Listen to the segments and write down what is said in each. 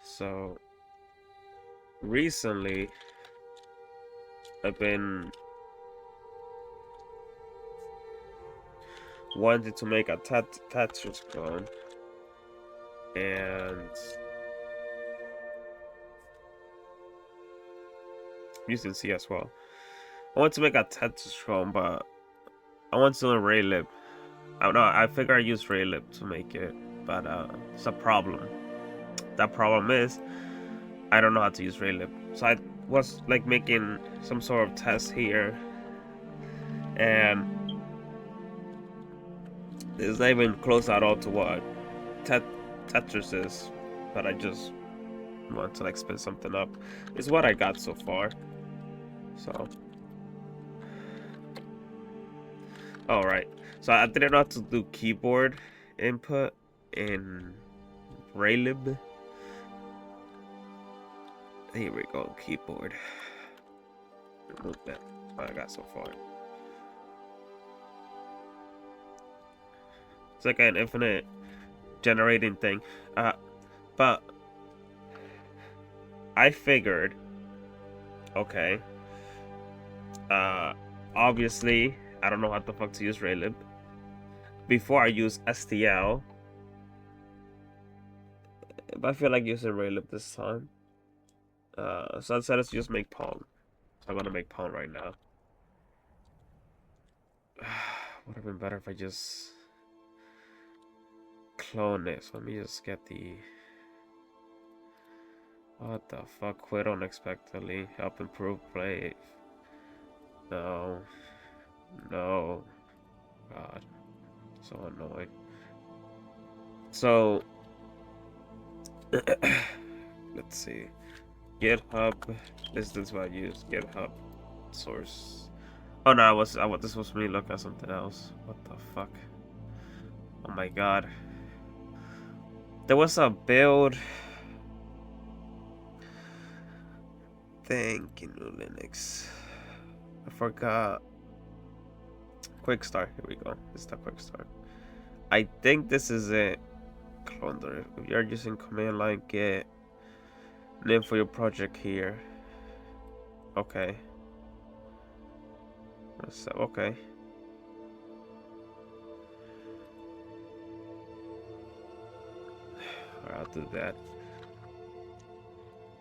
So recently, I've been wanting to make a Tetris clone, and using C as well. I want to make a Tetris clone, but I want to learn Raylib. I don't know. I figure I use Raylib to make it, but it's a problem. That problem is I don't know how to use Raylib. So I was like making some sort of test here, and it's not even close at all to what Tetris is. But I just want to like spin something up. It's what I got so far. So, all right. So I didn't know how to do keyboard input in Raylib. Here we go, keyboard. Remove that. What I got so far. It's like an infinite generating thing. But I figured, okay. Obviously, I don't know how the fuck to use Raylib. Before I use STL, but I feel like using Raylib this time. So I decided to just make Pong. So I'm gonna make Pong right now. Would have been better if I just clone it. So let me just get the. What the fuck? Quit unexpectedly. Help improve play. No. No. God. So annoying. So. Let's see. GitHub. This is what I use. GitHub source. Oh no, this was me look at something else. What the fuck? Oh my god. There was a build thing in Linux. I forgot. Quick start. Here we go. It's the quick start. I think this is it. Clone. If you're using command line git name for your project here. Okay. So, okay. Alright, I'll do that.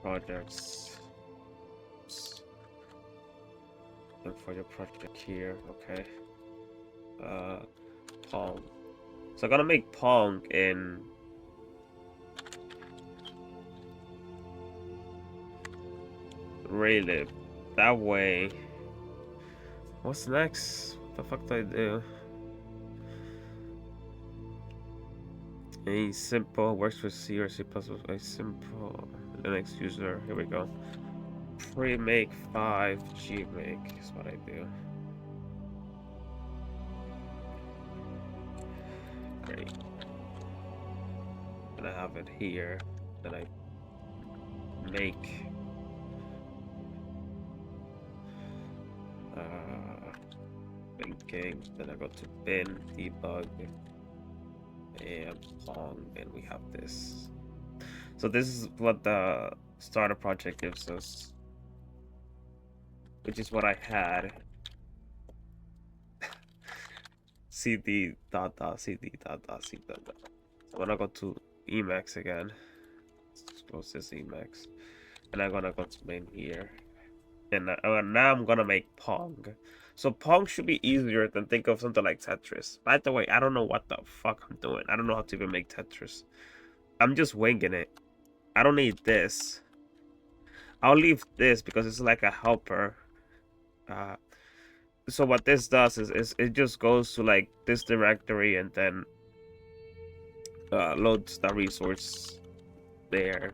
Projects. Look for your project here. Okay. Pong. So I'm gonna make Pong in Raylib. That way. What's next? What the fuck do I do? A simple works with C or C++. A simple Linux user. Here we go. Pre-make 5 Gmake is what I do. Great. And I have it here. Then I make thinking. Then I go to bin debug and Pong, and we have this. So this is what the starter project gives us, which is what I had. cd dot dot cd dot dot cd dot dot. So when I go to Emacs again, let's close this Emacs, and I'm gonna go to main here, and now I'm gonna make Pong. So Pong should be easier than think of something like Tetris. By the way, I don't know what the fuck I'm doing. I don't know how to even make Tetris. I'm just winging it. I don't need this. I'll leave this because it's like a helper. So what this does is it just goes to like this directory and then loads the resource there.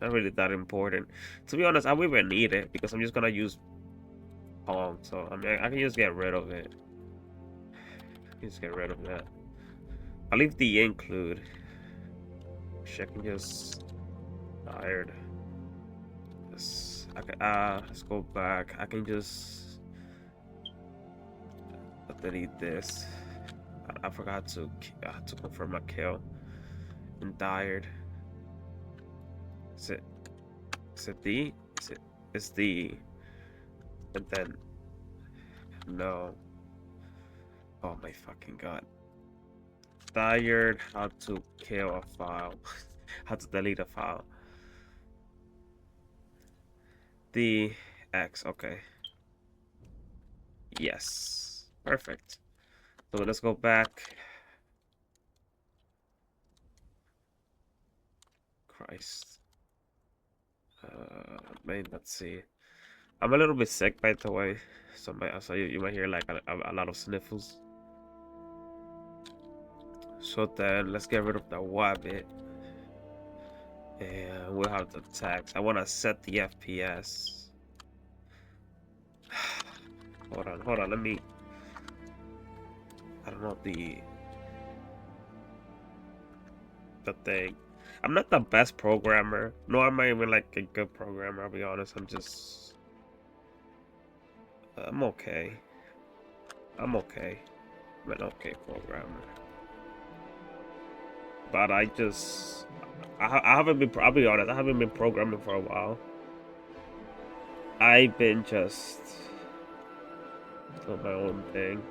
Not really that important. To be honest, I won't even need it because I'm just gonna use Pong. So I mean, I can just get rid of it. Just get rid of that. I'll leave the include. I can just tired. Let's go back. I can just delete this. I forgot to confirm my kill. I'm tired. Is it? Is it D? Is it? It's D. And then no. Oh my fucking god. Tired how to kill a file. How to delete a file. D X, okay. Yes. Perfect. So let's go back. Christ. Man, let's see. I'm a little bit sick, by the way. So you might hear like a lot of sniffles. So then let's get rid of the wabbit. And we'll have the text. I want to set the FPS. Hold on, let me. I don't know the thing. I'm not the best programmer. No, I'm not even like a good programmer, I'll be honest. I'm okay. I'm okay. I'm an okay programmer. But I haven't been, I'll be honest, I haven't been programming for a while. I've been just doing my own thing.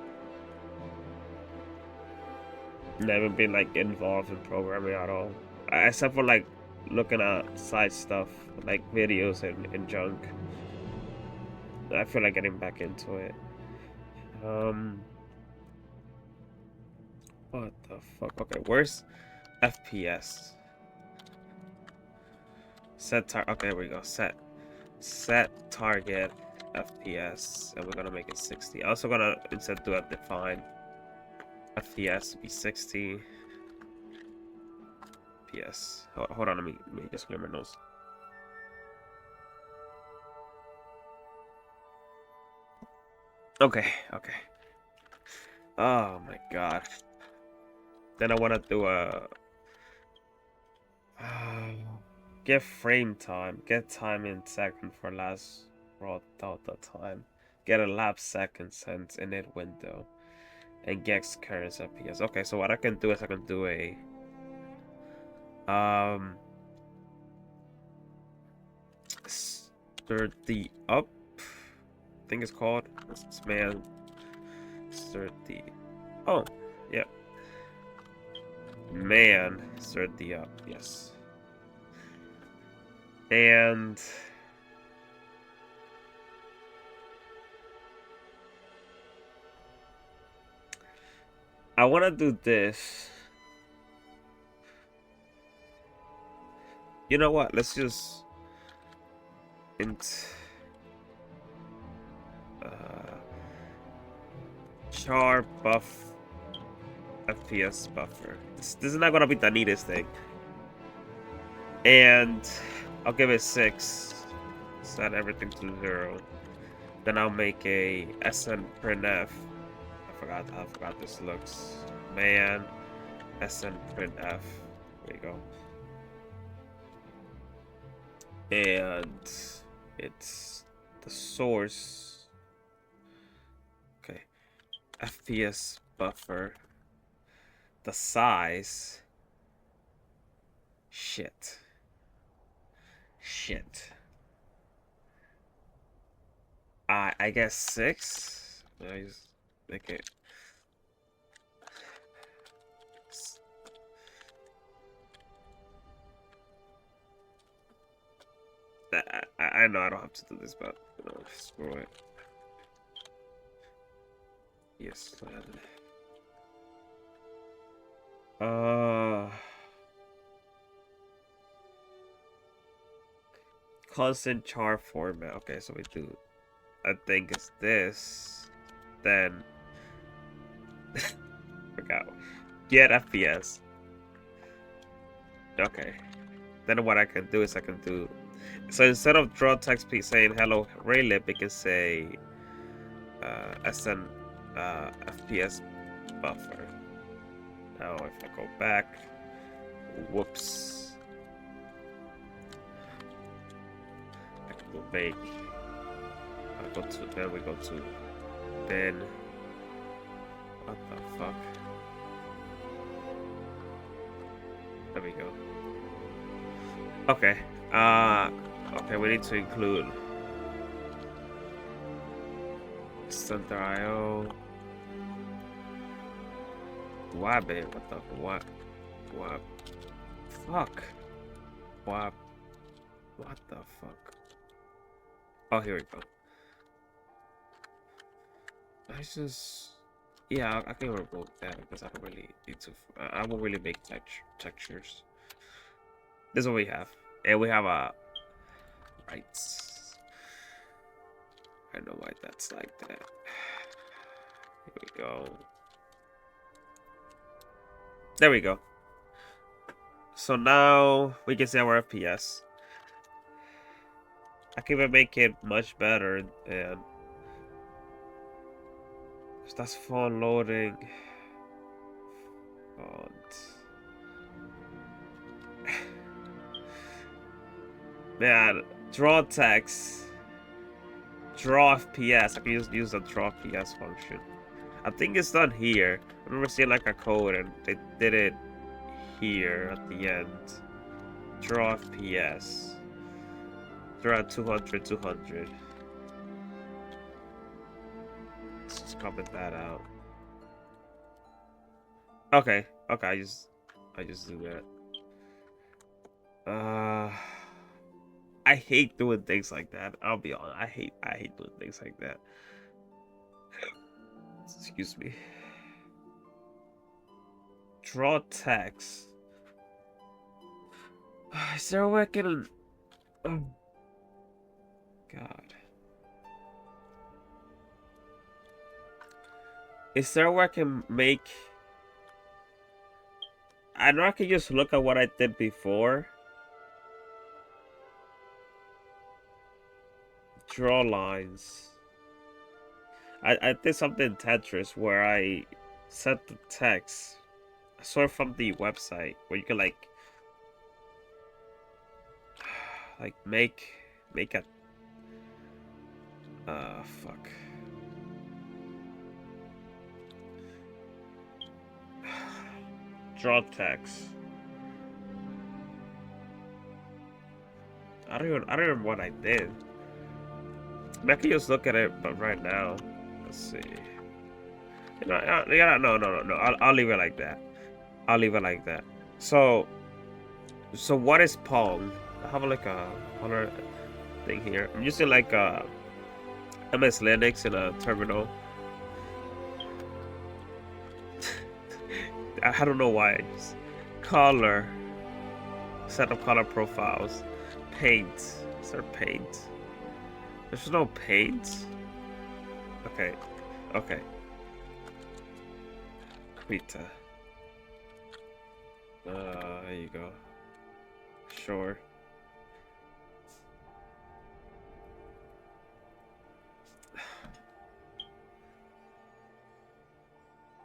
Never been like involved in programming at all. Except for like looking at side stuff, like videos and junk. I feel like getting back into it. What the fuck? Okay, where's FPS? Okay, here we go. Set target FPS, and we're gonna make it 60. Also gonna instead do a define FPS to be 60. FPS. Hold on, let me just clear my nose. Okay. Oh my god. Then I wanna do a get frame time. Get time in second for last raw delta time. Get elapsed seconds since init window. And get current FPS. Okay, so what I can do is I can do a 30 up. I think it's called. This man 30. Oh, yeah. Man 30 up. Yes. And I want to do this. You know what? Let's just char buff FPS buffer. This is not gonna be the neatest thing. And I'll give it 6. Set everything to 0. Then I'll make a SN printf. I forgot this looks. Man, SN printf. There you go. And it's the source. Okay. FPS buffer. The size. Shit. I guess 6. I just make it. I know I don't have to do this, but you know, screw it. Yes. Constant char format. Okay, so we do. I think it's this. Then forgot. Get FPS. Okay. Then what I can do is I can do. So instead of draw text piece saying hello Raylib, it can say SN FPS buffer. Now if I go back, whoops. I can go make. Then we go to then. What the fuck? There we go. Okay. Okay, we need to include Center IO. Wabbit. What the what? What? Fuck. What? What the fuck? Oh, here we go. I just. Yeah, I can remove that because I don't really need to. I won't really make textures. This is what we have. And we have a. Right. I know why that's like that. Here we go. There we go. So now we can see our FPS. I can even make it much better, and that's font loading. Font. Man, draw text. Draw FPS. I can use the draw FPS function. I think it's done here. I remember seeing like a code and they did it here at the end. Draw FPS. Draw 200, 200. Let's just comment that out. Okay, okay, I just do that. I hate doing things like that. I'll be honest. I hate doing things like that. Excuse me. Draw text. Is there a way I can? Oh, God. Is there a way I can make? I know I can just look at what I did before. Draw lines. I did something in Tetris where I set the text sort from the website where you can like make a fuck. Draw text. I don't remember what I did. I can just look at it, but right now, let's see. Yeah, no. I'll leave it like that. I'll leave it like that. So what is Pong? I have like a other thing here. I'm using like MS Linux in a terminal. I don't know why. Just color. Set up color profiles. Paint. Is there paint? There's no paint. Okay. Okay. Krita. There you go. Sure.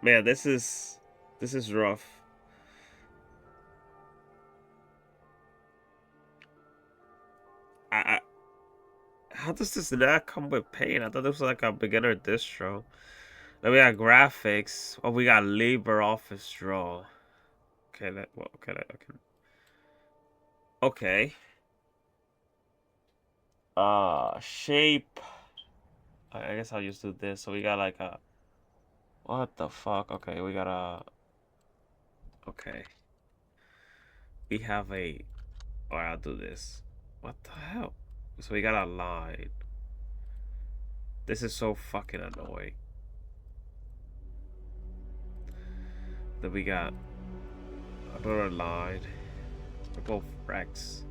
Man, this is rough. How does this not come with paint? I thought this was like a beginner distro. Then we got graphics. Oh, we got LibreOffice Draw. Okay, okay. Okay. Shape. I guess I'll just do this. So we got like a. What the fuck? Okay, we got a. Okay. We have a. Alright, I'll do this. What the hell? So we got a line. This is so fucking annoying. Then we got another line. We're both Rex.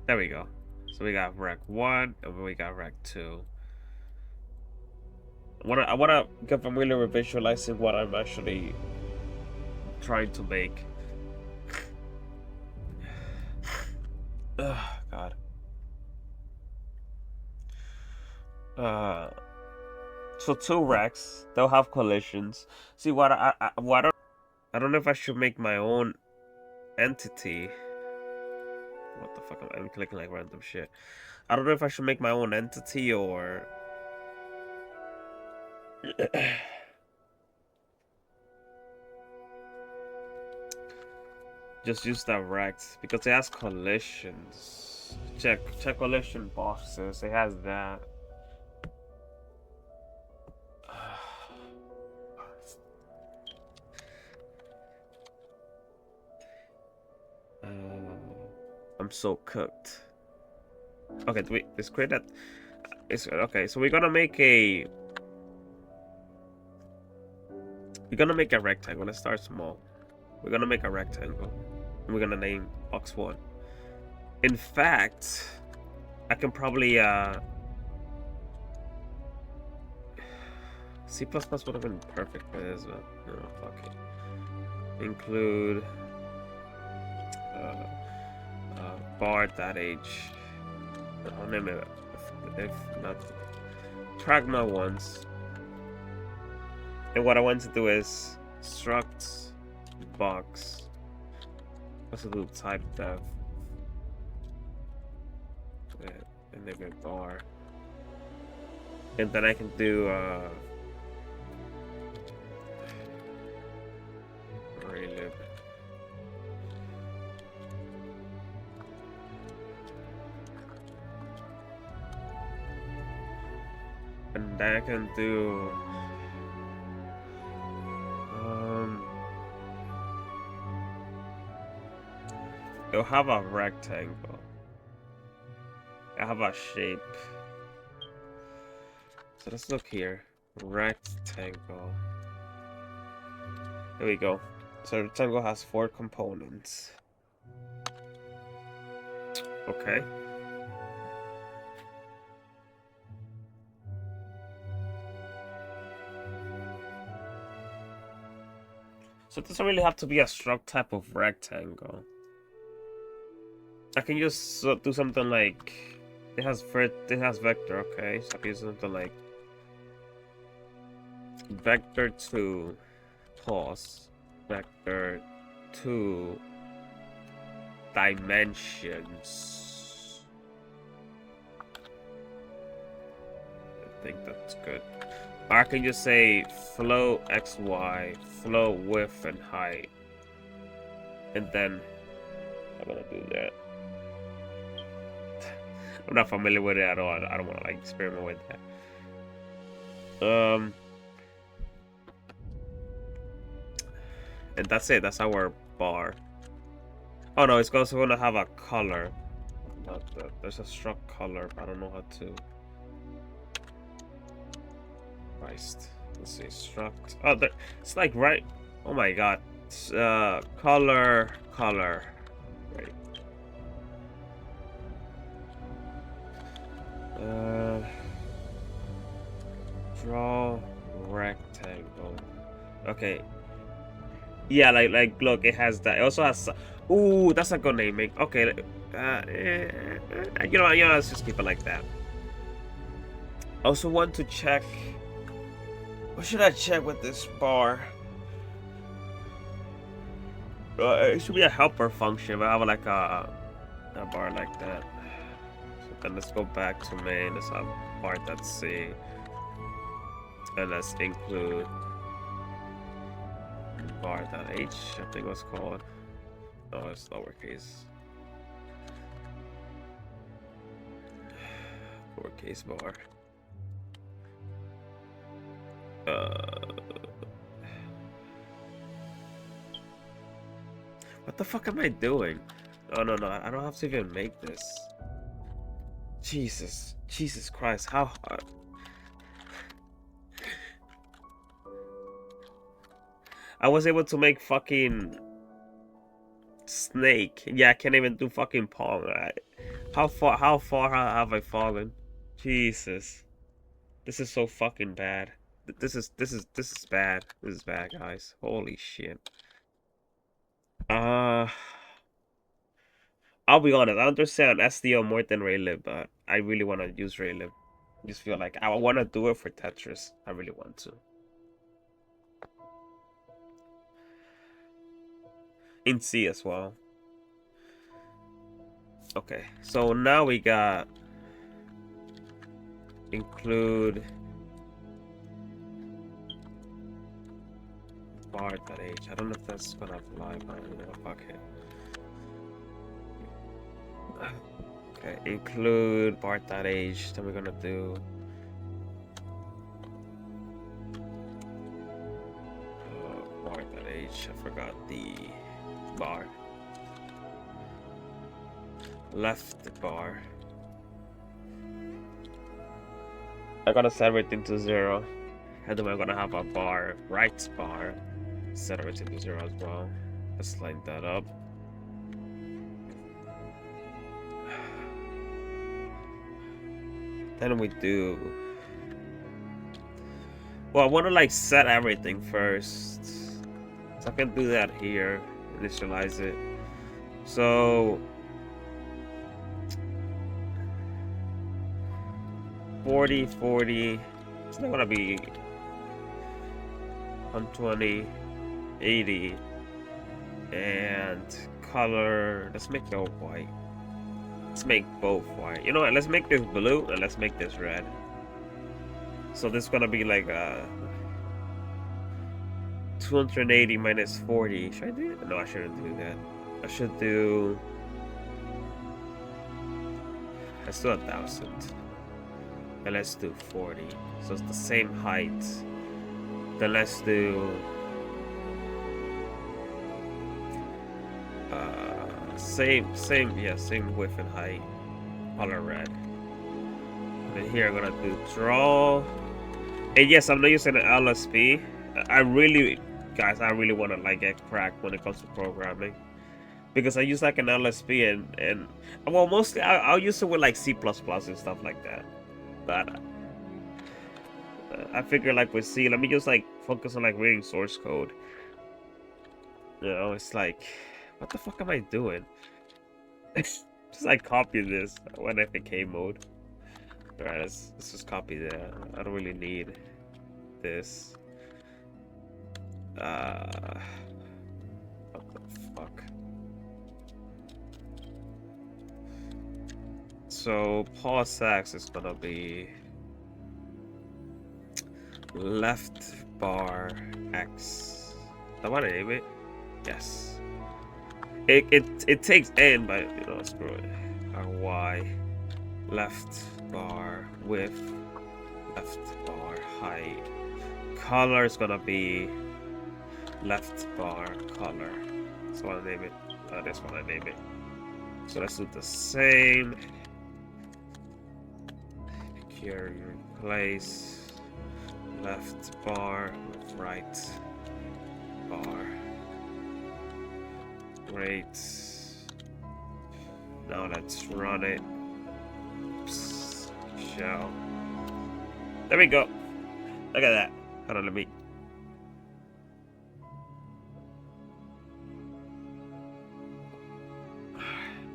There we go. So we got Rec 1 and we got Rec 2. I wanna get familiar with visualizing what I'm actually trying to make. Ugh, God. So 2 Recs, they'll have collisions. See what I don't know if I should make my own entity. What the fuck? I'm clicking like random shit. I don't know if I should make my own entity or. just use direct because it has collisions. Check collision boxes. It has that. I'm so cooked. Okay, let's create that. It's okay. So we're gonna make a rectangle. Let's start small. We're gonna make a rectangle. And we're gonna name box 1. In fact, I can probably C++ would have been perfect for this, but no, fuck it. Include bar.h. I'll name it if not pragma once. And what I want to do is struct box. Also do type def. And name it bar. And then I can do Raylib. And then I can do it'll have a rectangle. I have a shape. So let's look here. Rectangle. There we go. So rectangle has 4 components. Okay. So it doesn't really have to be a struct type of rectangle. I can just do something like it has vector, okay? So I can use something like vector 2 pause vector 2 dimensions. I think that's good. Or I can just say flow xy, flow width and height, and then I'm gonna do that. I'm not familiar with it at all. I don't want to like experiment with that. And that's it. That's our bar. Oh no, it's also gonna have a color. There's a struct color, but I don't know how to. Christ. Let's see, struct. Oh, it's like right. Oh my god. It's, color. Right. Draw rectangle. Okay. Yeah, like look, it has that. It also has. Ooh, that's a good naming. Okay. You know, let's just keep it like that. I also want to check. What should I check with this bar? It should be a helper function, but I have like a bar like that. So then let's go back to main. Let's have bar.c. And let's include bar.h, I think it was called. No, it's lowercase. Lowercase bar. What the fuck am I doing? No, I don't have to even make this. Jesus Christ, how hard? I was able to make fucking snake. Yeah, I can't even do fucking Pong. How far have I fallen? Jesus. This is so fucking bad. This is bad. This is bad, guys. Holy shit. I'll be honest, I understand SDO more than Raylib, but I really want to use Raylib. I just feel like I want to do it for Tetris. I really want to. In C as well. Okay, so now we got include bar.h. I don't know if that's gonna apply, but you know, fuck it. Okay, include bar.age. Then we're gonna do bar.age. I forgot the bar. Left bar. I'm gonna set everything to 0. And then we're gonna have a bar, right bar. Set everything to 0 as well. Let's line that up. Then we do. Well, I want to like set everything first, so I can do that here. Initialize it. So 40, 40. It's not gonna be 120, 80, and color. Let's make it all white. Let's make both white. You know what? Let's make this blue and let's make this red. So this is gonna be like 280 minus 40. Should I do it? No, I shouldn't do that. I should do. Let's do 1,000. And let's do 40. So it's the same height. Then let's do same width and height. Color red. And then here I'm gonna do draw. And yes, I'm not using an LSP. I really want to like get cracked when it comes to programming, because I use like an LSP and well, mostly I'll use it with like C++ and stuff like that. But I figure like with C, let me just like focus on like reading source code. You know, it's like, what the fuck am I doing? Just like copy this when FAK mode. Alright, let's just copy that. I don't really need this. What the fuck? So pause X is gonna be left bar X. I want to name it. Yes. It takes N, but you know, screw it. Y. Left bar width. Left bar height. Color is gonna be left bar color. That's what I name it. That's what I name it. So let's do the same. Here you replace left bar with right bar. Great. Now let's run it. Oops. Shell. There we go. Look at that. Hold on, let me.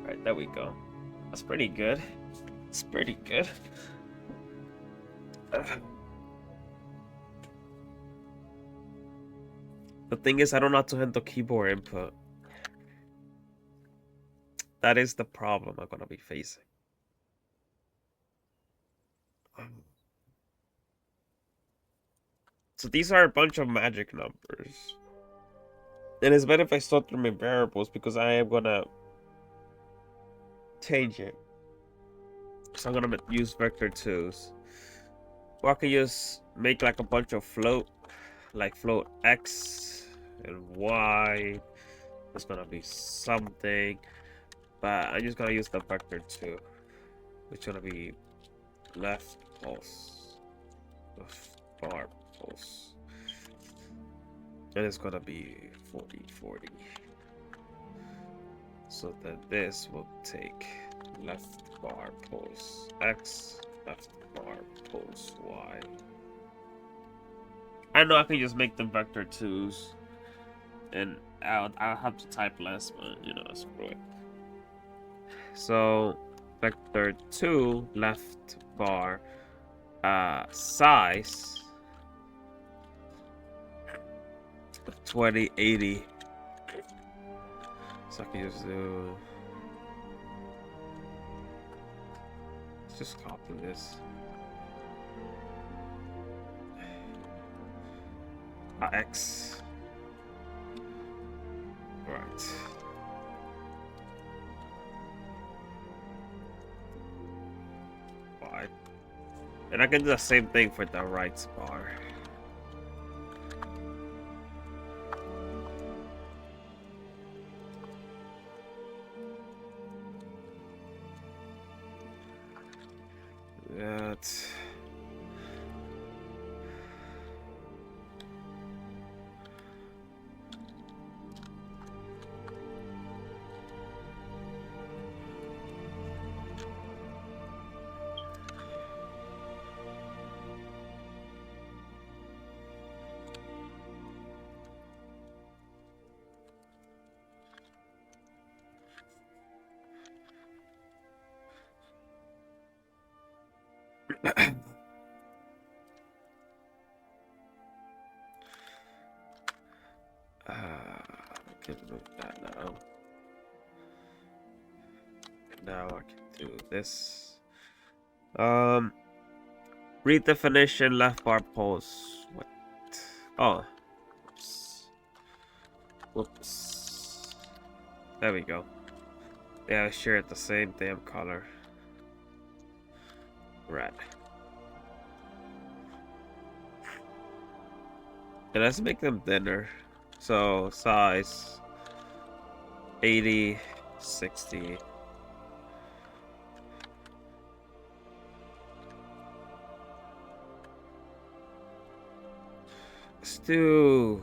Alright, there we go. That's pretty good. It's pretty good. The thing is, I don't know how to handle keyboard input. That is the problem I'm gonna be facing. So these are a bunch of magic numbers. And it's better if I start through my variables, because I am gonna change it. So I'm gonna use vector 2s. Or I can just make like a bunch of float. Like float X and Y. It's gonna be something. But I'm just gonna use the vector 2. Which is gonna be left pulse. Left bar pulse. And it's gonna be 40, 40. So then this will take left bar pulse X, left bar pulse Y. I know I can just make them vector 2s. And I'll have to type less, but you know, screw it. So vector 2 left bar size 2080. So I can just do. Let's just copy this. X. Right. Alright. And I can do the same thing for the right bar. That. I can move that now. Now I can do this. Redefinition left bar pose. What? Oh. Whoops. Whoops. There we go. Yeah, I share the same damn color. Red. And let's make them thinner. So size 80, 60. Let's do.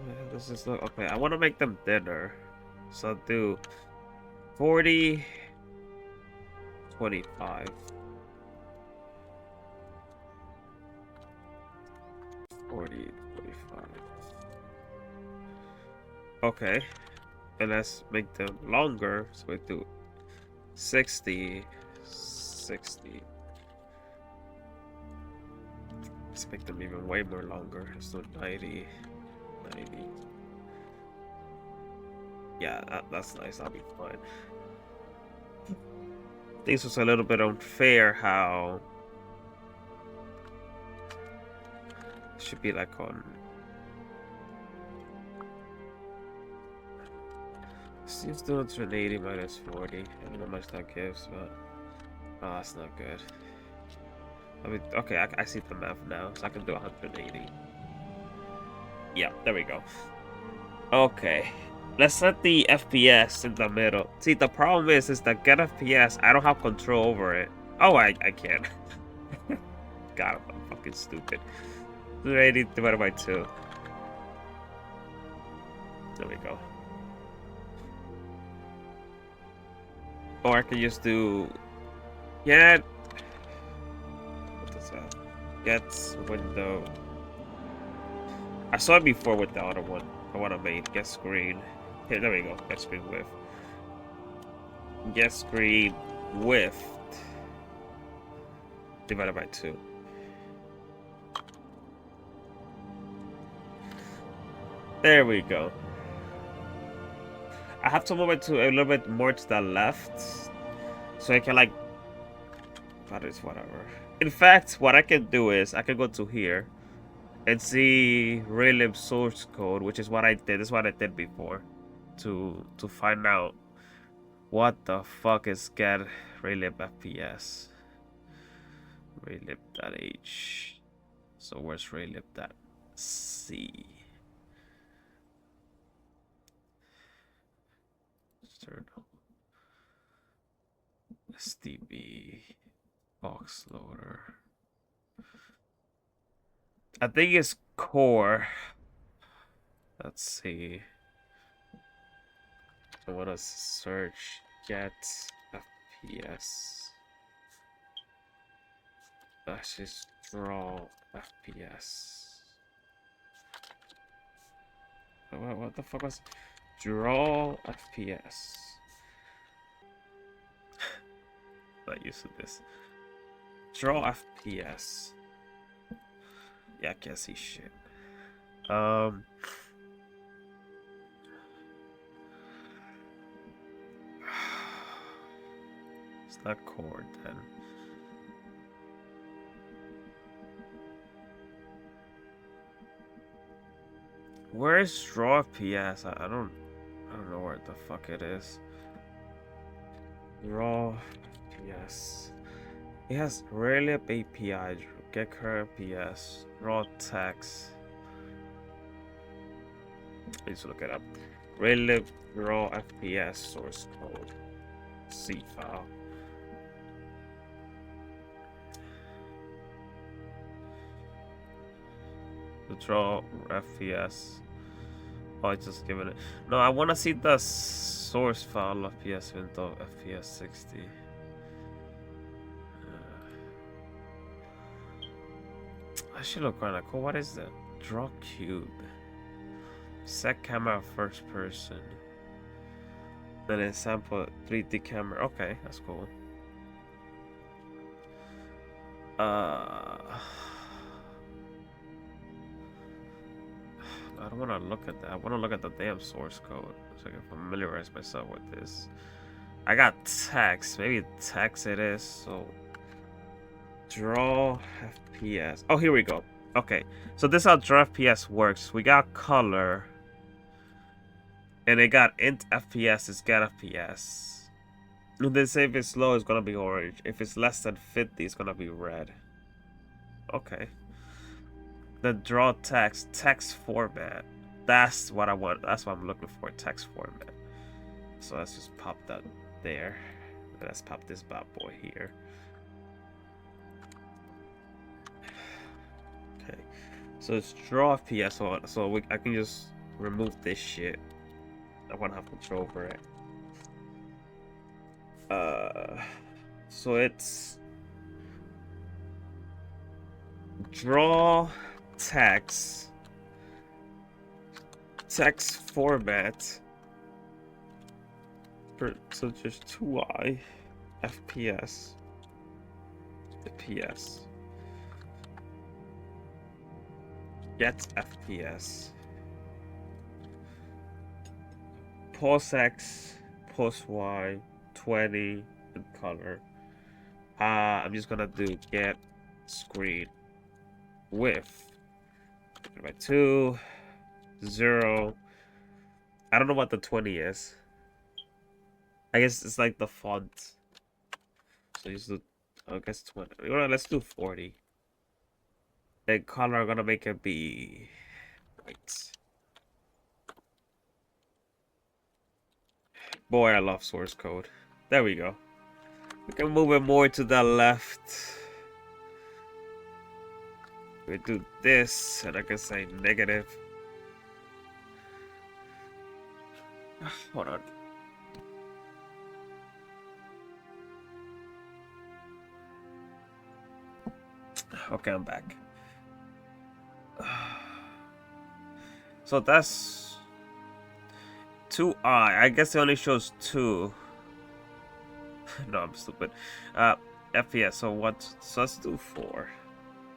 How does this look? Okay, I want to make them thinner. So I'll do 40, 25. 40, 25. Okay. And let's make them longer. So we do 60, 60. Let's make them even way more longer. Let's do 90, 90. Yeah, that's nice. That'll be fine. This was a little bit unfair how it should be like on. Seems 280 minus 40. I don't know how much that gives, but oh, that's not good. I mean, okay, I see the math now, so I can do 180. Yeah, there we go. Okay, let's set the FPS in the middle. See, the problem is that get FPS, I don't have control over it. Oh, I can. God, I'm fucking stupid. 280 divided by 2. There we go. Or I can just do get. What is that? Get window. I saw it before with the other one. The one I made. Get screen. Here, there we go. Get screen width. Get screen width divided by 2. There we go. I have to move it to a little bit more to the left, so I can like. That is whatever. In fact, what I can do is I can go to here and see Raylib source code, which is what I did. This is what I did before, to find out what the fuck is get Raylib FPS. Raylib.h. So where's Raylib.c? SDB box loader. I think it's core. Let's see. I want to search get FPS. Let's just draw FPS. What the fuck was draw FPS? Not used to this. Draw FPS. Yeah, I can't see shit. It's not core then. Where's draw FPS? I don't know where the fuck it is. Draw FPS. It has Raylib API, get current FPS, raw text. I need to look it up. Raylib raw FPS source code. C file. The draw FPS. Oh, I just given it. No, I want to see the source file of PS window FPS 60. I should look kind of cool. What is that? Draw cube. Set camera first person. Then a sample 3D camera. Okay, that's cool. I don't want to look at that. I want to look at the damn source code so I can familiarize myself with this. I got text. Maybe text it is. So draw FPS. Oh, here we go. Okay, so this is how draw FPS works. We got color, and it got int FPS is get FPS. And they say if it's low, it's gonna be orange. If it's less than 50, it's gonna be red. Okay. The draw text format. That's what I want. That's what I'm looking for. Text format. So let's just pop that there. Let's pop this bad boy here. Okay. So it's draw FPS. So I can just remove this shit. I want to have control over it. So it's draw text format. So just 2i FPS FPS get FPS pause X pause Y 20 in color. I'm just gonna do get screen width by 2 0. I don't know what the 20 is. I guess it's like the font. So just do, I guess 20. Let's do 40. Then color, I'm gonna make it be white. Boy, I love source code. There we go. We can move it more to the left. We do this, and I can say negative. Hold on. Okay, I'm back. So that's 2i. I guess it only shows 2. No, I'm stupid. FPS. So what? So let's do 4.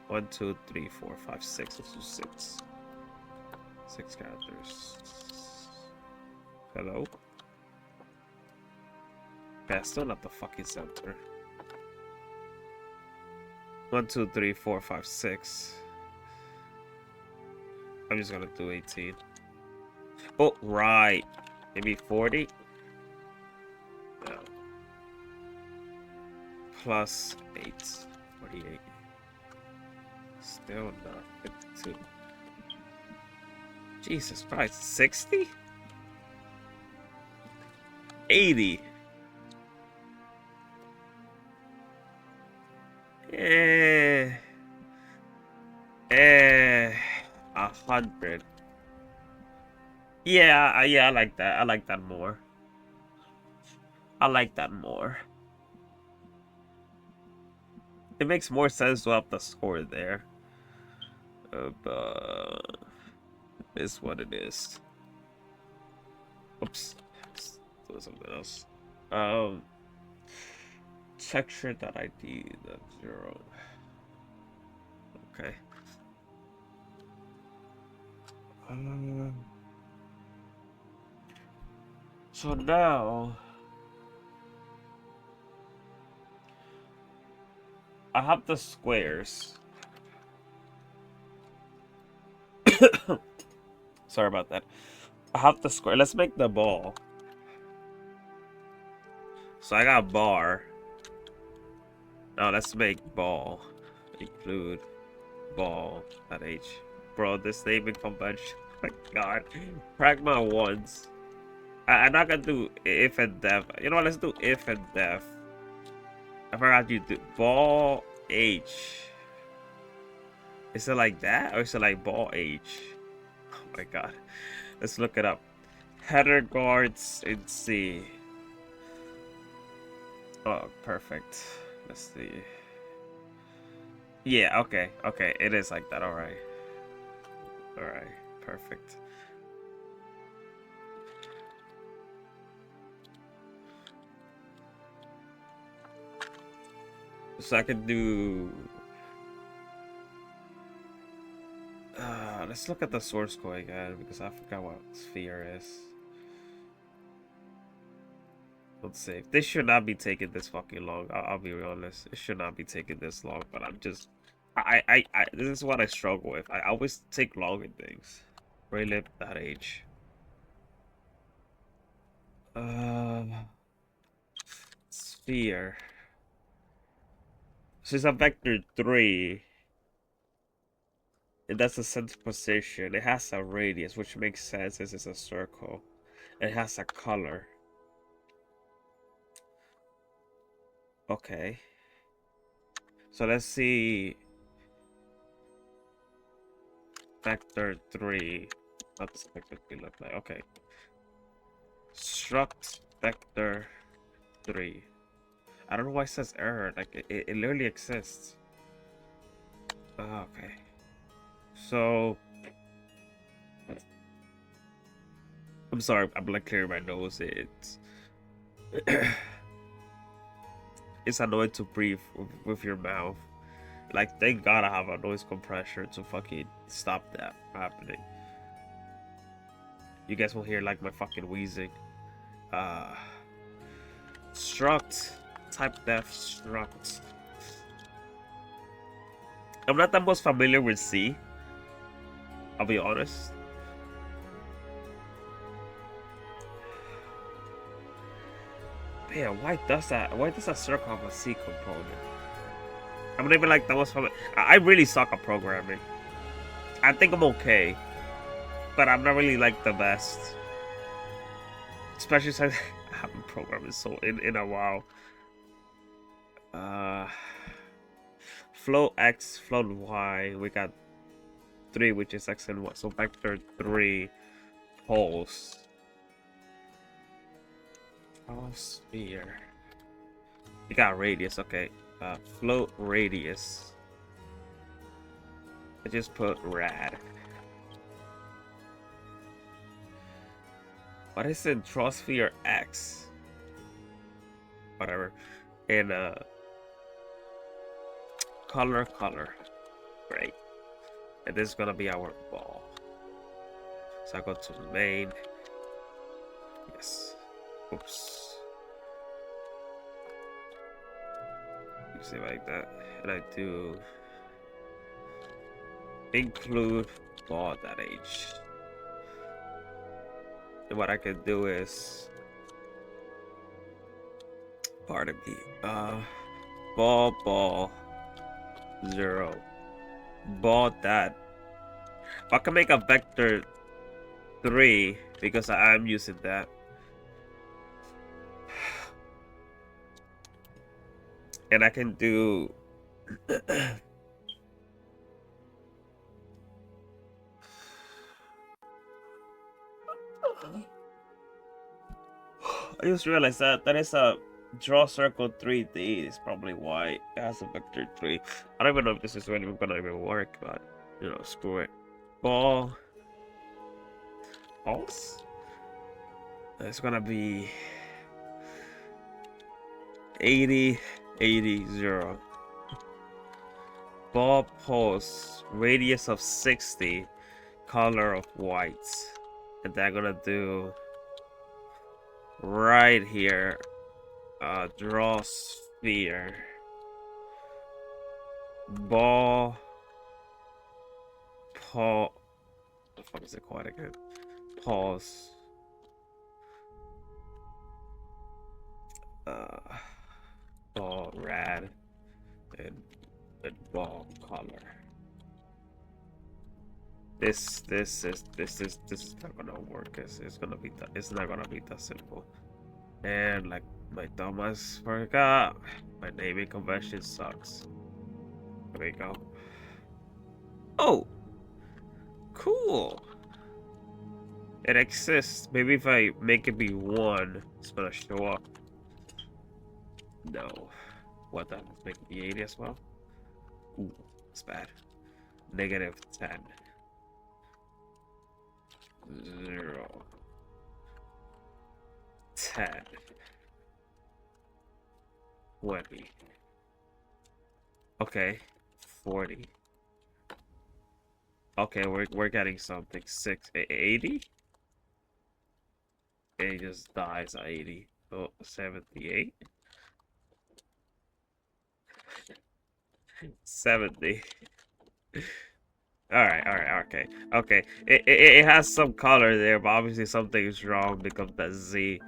1, 2, 3, 4, 5, 6. Let's do 6. 6 characters. Hello. Yeah, still not the fucking center. 1, 2, 3, 4, 5, 6. I'm just gonna do 18. Oh, right. Maybe 40? No. Plus 8. 48. Still not 52. Jesus Christ. 60? 80. 100. Yeah, I like that. I like that more. I like that more. It makes more sense to up the score there. But it's what it is. Oops. Let's do something else. Texture.id, that's 0. Okay. So now I have the squares. Sorry about that. I have the square. Let's make the ball. So I got bar. Now let's make ball. Include ball at H. Bro, this naming convention. Oh my god. Pragma once. I'm not gonna do if and def. You know what? Let's do if and def. I forgot you do ball H. Is it like that or is it like ball H? Oh my god. Let's look it up. Header guards in C. Oh, perfect. Let's see. Yeah, okay. Okay, it is like that. Alright. Alright, perfect. So I can do... let's look at the source code again because I forgot what sphere is. Let's see. This should not be taking this fucking long. I'll be honest. It should not be taking this long, but I'm just... this is what I struggle with. I always take long in things. Raylib.h. Sphere. So it's a vector 3. And that's the center position. It has a radius, which makes sense as it's a circle. It has a color. Okay. So let's see. Vector 3. What does vector 3 look like? Okay. Struct vector 3. I don't know why it says error. Like, it literally exists. Okay. So... I'm sorry, I'm like clearing my nose. It's annoying to breathe with your mouth. Like, thank God I have a noise compressor to fucking stop that happening. You guys will hear like my fucking wheezing. Struct. Type def struct. I'm not the most familiar with C. I'll be honest. Man, why does that circle have a C component? I'm not even like the most familiar. I really suck at programming. I think I'm okay, but I'm not really like the best. Especially since I haven't programmed so in a while. Float X, float Y. We got 3, which is X and Y. So vector 3 poles. Oh, sphere. We got radius. Okay. Float radius. I just put rad. What is in trosphere X? Whatever. And color. Great. And this is gonna be our ball. So I go to the main. Yes. Oops. You see like that. And I do include ball.h. And what I can do is, pardon me, ball 0 ball that. I can make a vector 3 because I'm using that. And I can do I just realized that is a draw circle 3D is probably why it has a vector 3. I don't even know if this is even gonna even work, but you know, screw it. Ball pulse. It's gonna be 80 0. Ball pulse radius of 60, color of white, and then I'm gonna do right here. Draw sphere. Ball. What the fuck is it called again? Pause. Ball rad. and ball color. This is not gonna work. It's gonna be that. It's not gonna be that simple. And like my dumbass forgot, my naming convention sucks. There we go. Oh, cool. It exists. Maybe if I make it be 1, it's gonna show up. No. What the? Let's make it be 80 as well. Ooh, that's bad. -10. 0. 10. 20. Okay. 40. Okay, we're getting something. 80? It just dies at 80. Oh, 78? 70. Alright, okay. It has some color there, but obviously something is wrong because that Z.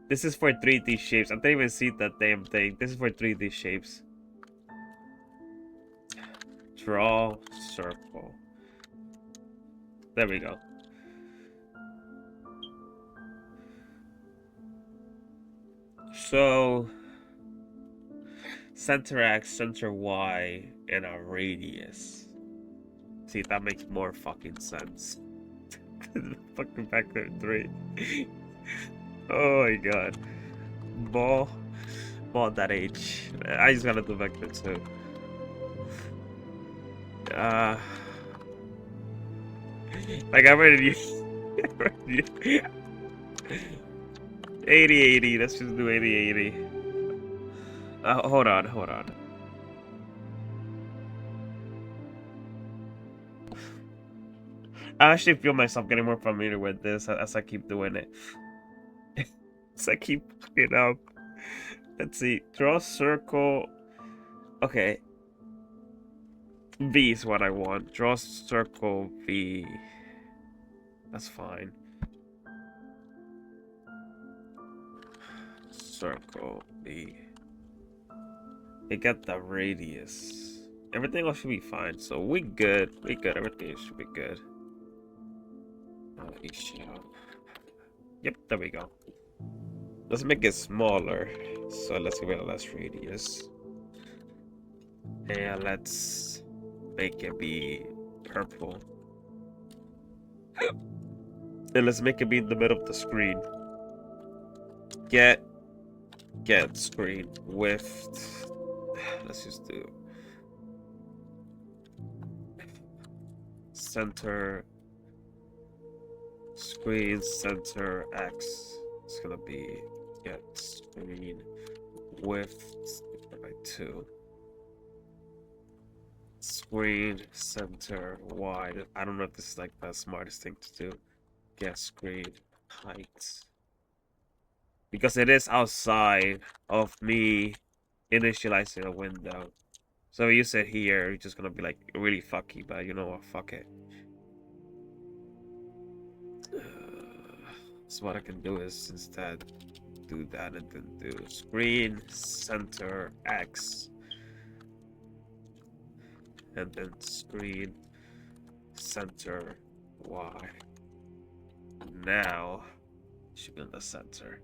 This is for 3D shapes. I didn't even see that damn thing. This is for 3D shapes. Draw circle. There we go. So, center X, center Y, and a radius. See, that makes more fucking sense. Fucking vector 3. Oh my god. Ball that H. I just gotta do vector 2. 80-80. Let's just do 80-80. Hold on. I actually feel myself getting more familiar with this as I keep doing it. As I keep fucking up. Let's see. Draw circle. Okay. V is what I want. Draw circle V. That's fine. Circle V. It got the radius. Everything else should be fine. So we good. Everything should be good. Yep, there we go. Let's make it smaller. So let's give it a less radius. And let's make it be purple. And let's make it be in the middle of the screen. Get screen with. Let's just do center screen center X. It's gonna be get screen width by 2. Screen center Y. I don't know if this is like the smartest thing to do. Get screen height. Because it is outside of me initializing a window. So you said here, it's just gonna be like really fucky, but you know what? Fuck it. So what I can do is instead do that and then do screen center X. And then screen center Y. Now it should be in the center.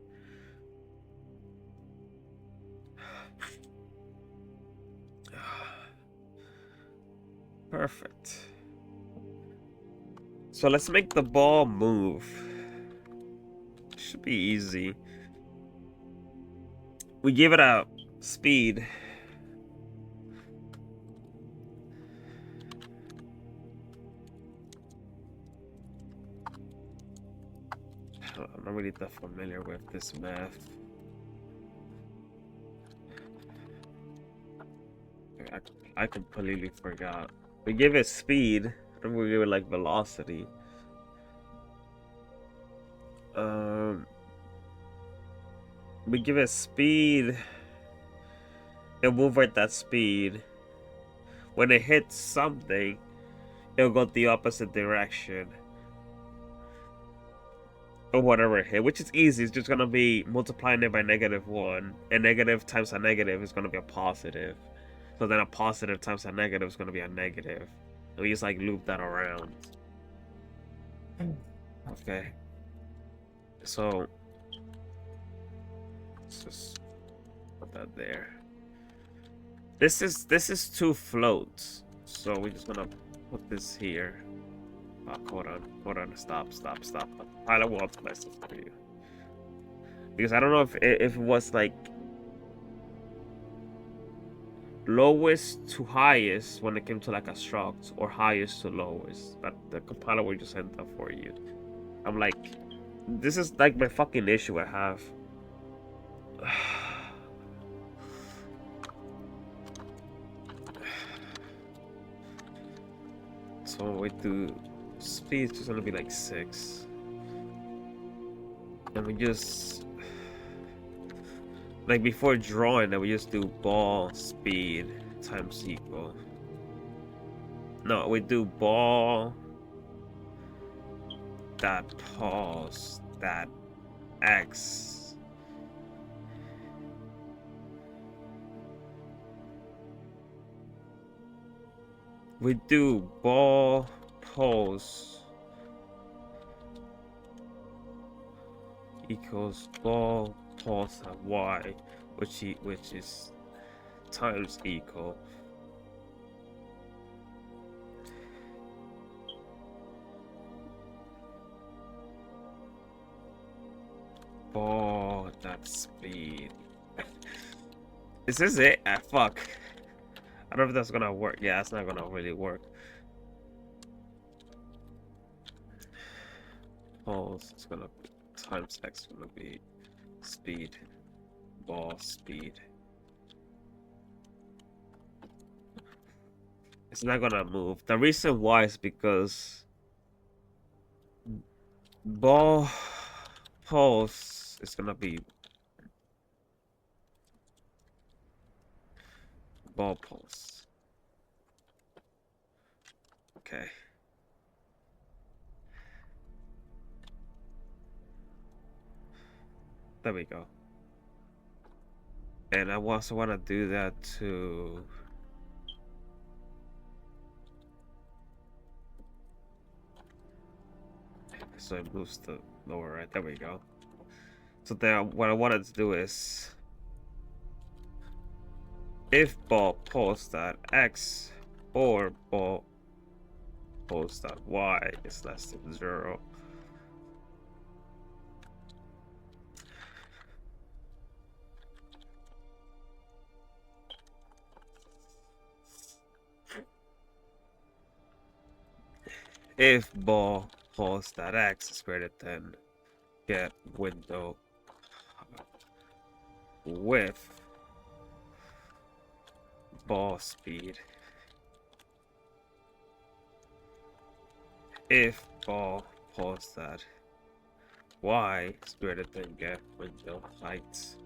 Perfect. So let's make the ball move. Should be easy. We give it a speed. I'm not really that familiar with this math. I completely forgot. We give it speed, and we give it like velocity. We give it speed. It'll move at that speed. When it hits something, it'll go the opposite direction. Or whatever it hit, which is easy. It's just gonna be multiplying it by -1, and negative times a negative is gonna be a positive. So then a positive times a negative is gonna be a negative. And we just like loop that around. Okay. So let's just put that there. This is two floats. So we're just gonna put this here. Oh, hold on, stop. I will optimize this for you. Because I don't know if it was like lowest to highest when it came to like a struct or highest to lowest. But the compiler will just end up for you. I'm like, this is like my fucking issue I have. So we do speed is gonna be like 6. And we just like before drawing that we just do ball speed times equal. No, we do ball that pause that x we do ball pause equals ball pause at y, which is times equal ball that speed. Is this it? Ah, fuck. I don't know if that's gonna work. Yeah, it's not gonna really work. Pause. It's gonna be times x gonna be speed. Ball speed. It's not gonna move. The reason why is because ball pulse is gonna be ball pulse. Okay. There we go. And I also want to do that to so it moves to lower, right? There we go. So then what I wanted to do is if ball pulse dot x or ball pulse dot y is less than 0, if ball pulse dot x is greater than get window with ball speed, if ball pulse dot y is greater than get window height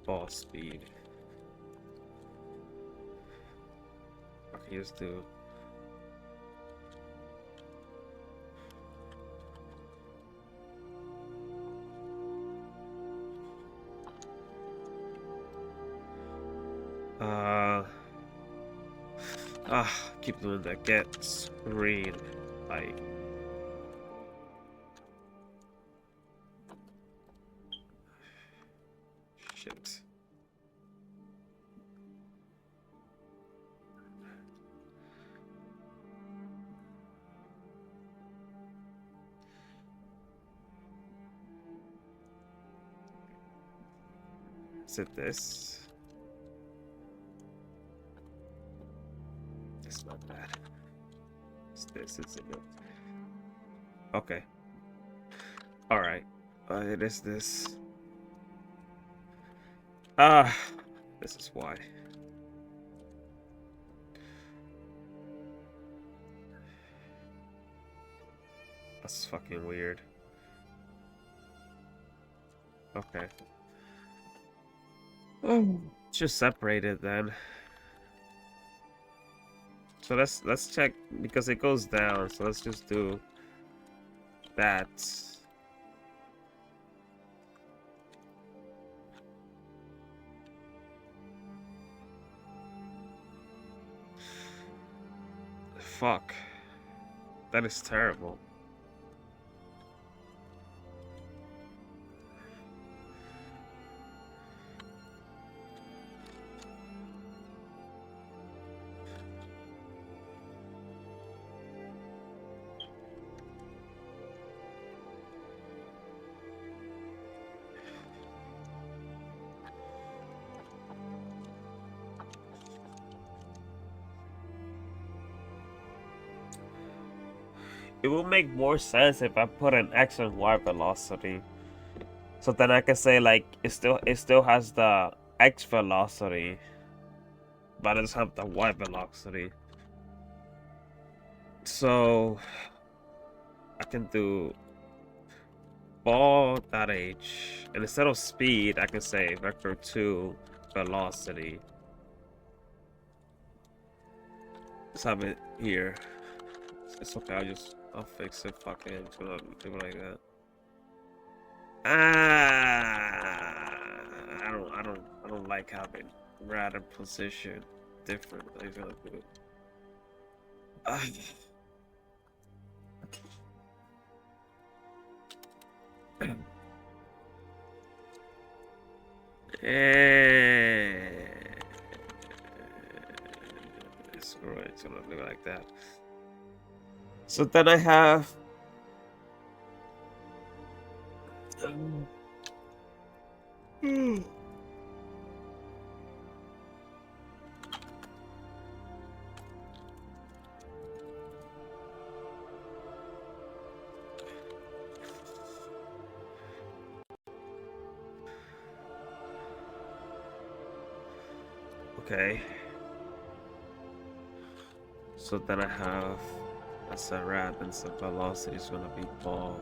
ball speed. Okay, just do keep doing that. Get screen height. Shit. Is it this? It's not bad. It's this, isn't it? Okay. Alright. It is this. This is why. That's fucking weird. Okay. Oh, just separated then. So let's check because it goes down. So let's just do that. fuck? That is terrible. It will make more sense if I put an X and Y velocity. So then I can say like it still has the X velocity, but it doesn't have the Y velocity. So I can do ball.h, and instead of speed, I can say vector2 velocity. Just have it here. It's okay. I'll fix it. Fuck it. Do it like that. I don't like having random position different. I'm gonna do it. Screw it. It's gonna look like that. So then I have. Okay. So then I have as a rat, and so velocity is gonna be ball.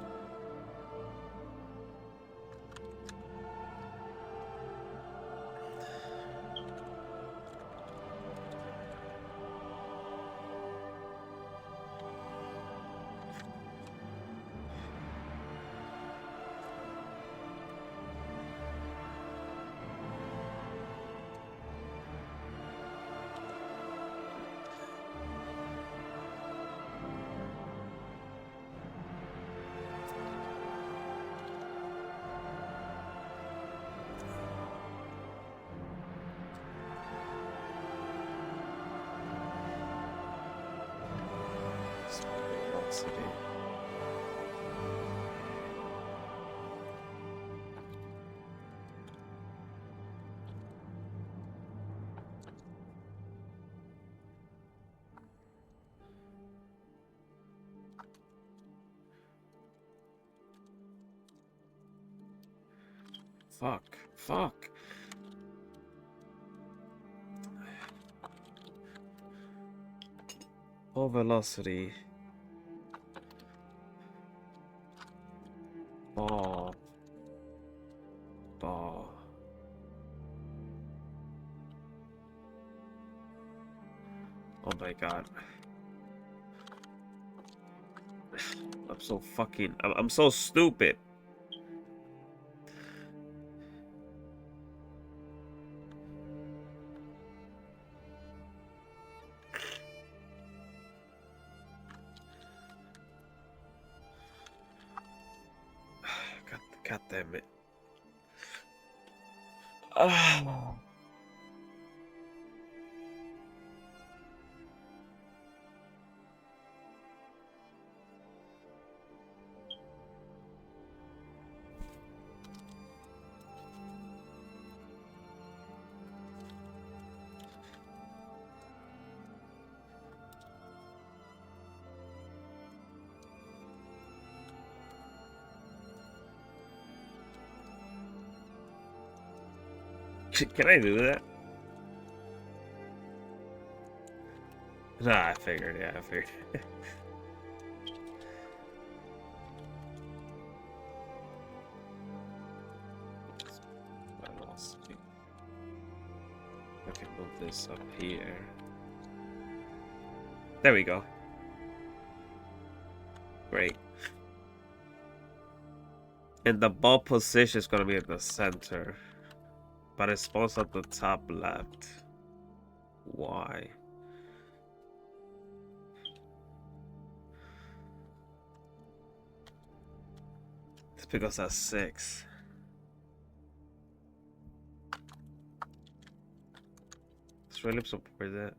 Velocity. Fuck. Ball velocity. Ball. Oh my god. I'm so stupid. God damn it. Can I do that? Nah, I figured. Yeah, I figured. Velocity. I can move this up here. There we go. Great. And the ball position is gonna be at the center, but it spawns at the top left. Why? Because that's 6. Does Raylib support that?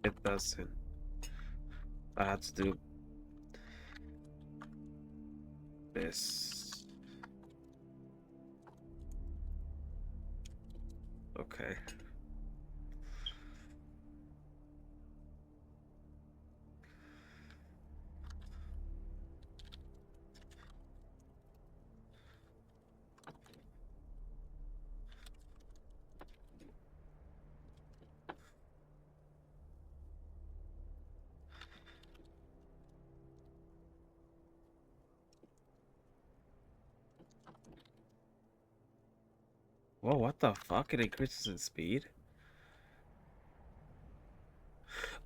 It doesn't. I have to do this. Okay. Whoa, what the fuck? It increases in speed?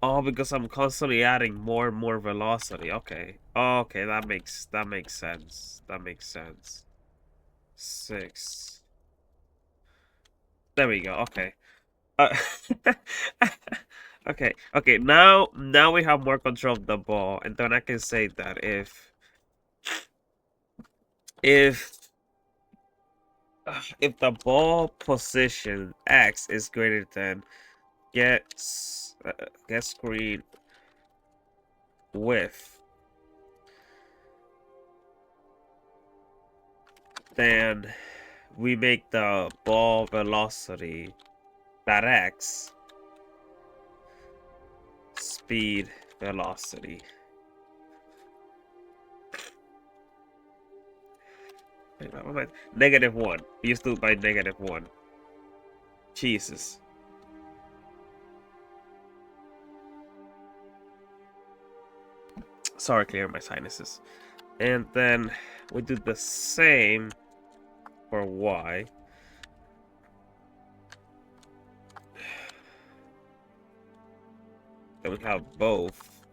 Oh, because I'm constantly adding more and more velocity. Okay. Oh, okay, that makes sense. That makes sense. 6. There we go. Okay. Uh, okay. Now we have more control of the ball, and then I can say that if if the ball position X is greater than get screen width, then we make the ball velocity that X speed velocity. -1. We used to by -1. Jesus. Sorry, clear my sinuses. And then we do the same for Y. Then we have both.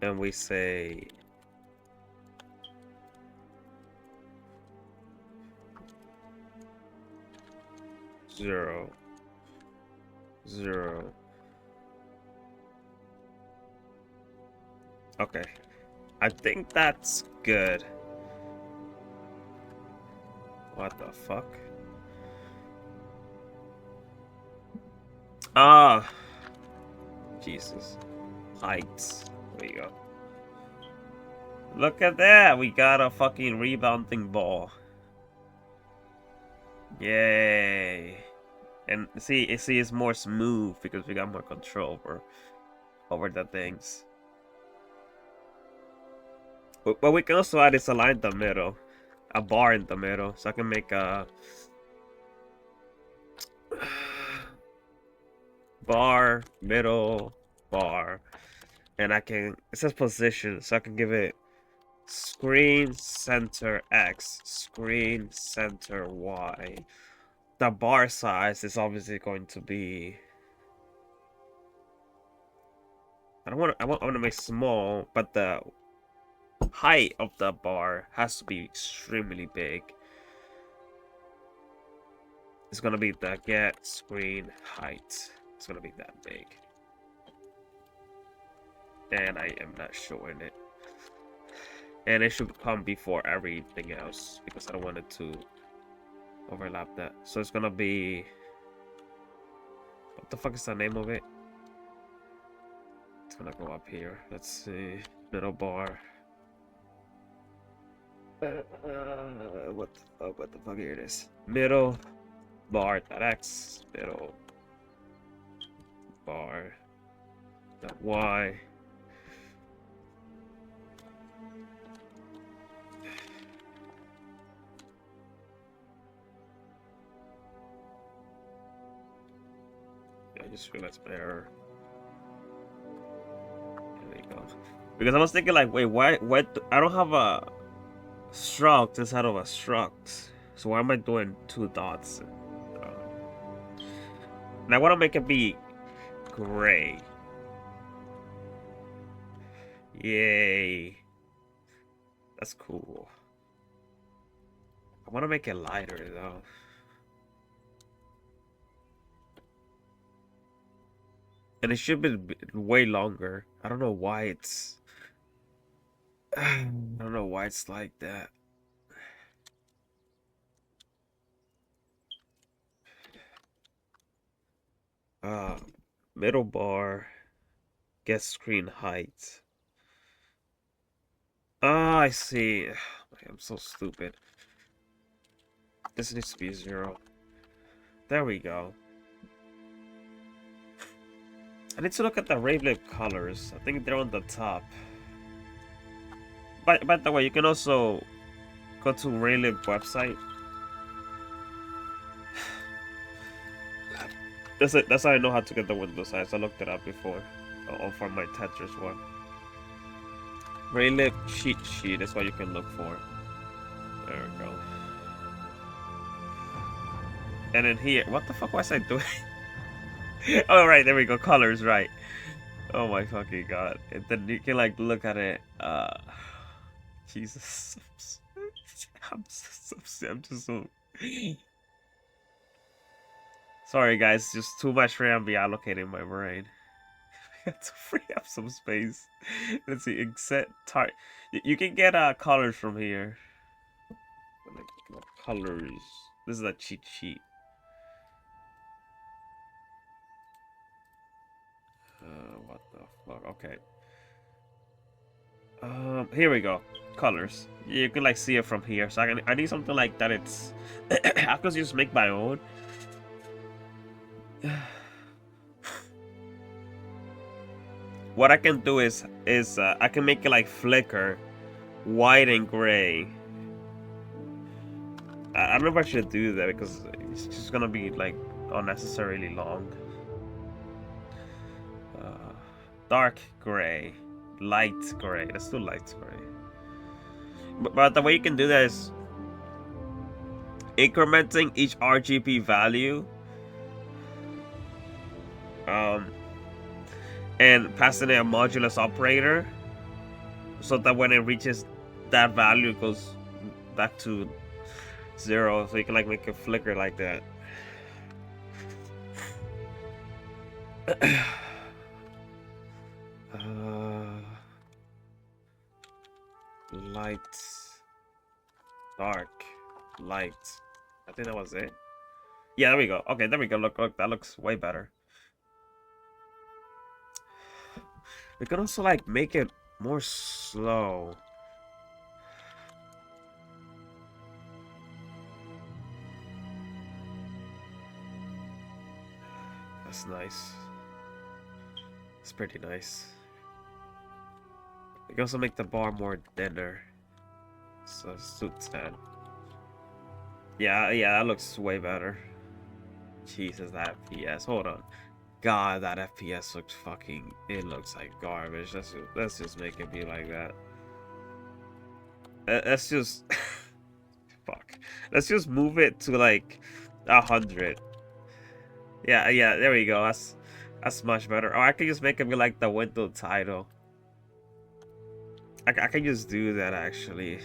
And we say 0, 0. Okay. I think that's good. What the fuck? Ah. Jesus. Heights. There you go. Look at that! We got a fucking rebounding ball. Yay. And see, it's more smooth because we got more control over the things. But we can also add this a line in the middle. A bar in the middle. So I can make a bar, middle, bar. And it says position, so I can give it screen center X, screen center Y. The bar size is obviously going to be, I want to make small, but the height of the bar has to be extremely big. It's gonna be the get screen height. It's gonna be that big. And I am not showing it. And it should come before everything else because I don't want it to overlap that. So it's gonna be, what the fuck is the name of it? It's gonna go up here. Let's see. Middle bar. What the fuck? Here it is. Middle bar dot X. Middle bar dot Y. I just realized my error. There you go. Because I was thinking like, wait, why I don't have a struct inside of a struct. So why am I doing 2 dots? And I want to make it be gray. Yay. That's cool. I want to make it lighter though. And it should be way longer. I don't know why it's I don't know why it's like that. Uh, Middle bar, get screen height. Ah, I see. I'm so stupid. This needs to be 0. There we go. I need to look at the Raylib colors. I think they're on the top. By the way, you can also go to Raylib website. That's how I know how to get the window size. I looked it up before. For my Tetris one. Raylib cheat sheet is what you can look for. There we go. And then here, what the fuck was I doing? Oh, right, there we go. Colors, right. Oh my fucking god. And then you can like look at it. Jesus. I'm just so. Sorry, guys. Just too much RAM be allocating my brain. I have to free up some space. Let's see. Except you can get colors from here. Like, colors. This is a cheat sheet. What the fuck? Okay. Here we go. Colors. You can like see it from here. So I need something like that. It's I could just make my own. What I can do is I can make it like flicker, white and gray. I don't know if I should do that because it's just gonna be like unnecessarily long. Dark gray, light gray. Let's do light gray. But the way you can do that is incrementing each RGB value. And passing it a modulus operator so that when it reaches that value it goes back to 0, so you can like make a flicker like that. Light, dark, light. I think that was it. Yeah, there we go. Okay, there we go. Look, that looks way better. We can also like make it more slow. That's nice. It's pretty nice. We can also make the bar more thinner. So suits 10. Yeah, that looks way better. Jesus, that FPS. Hold on. God, that FPS looks fucking. It looks like garbage. Let's just make it be like that. Let's just. Fuck. Let's just move it to like 100. Yeah. There we go. That's much better. Or I can just make it be like the window title. I can just do that actually.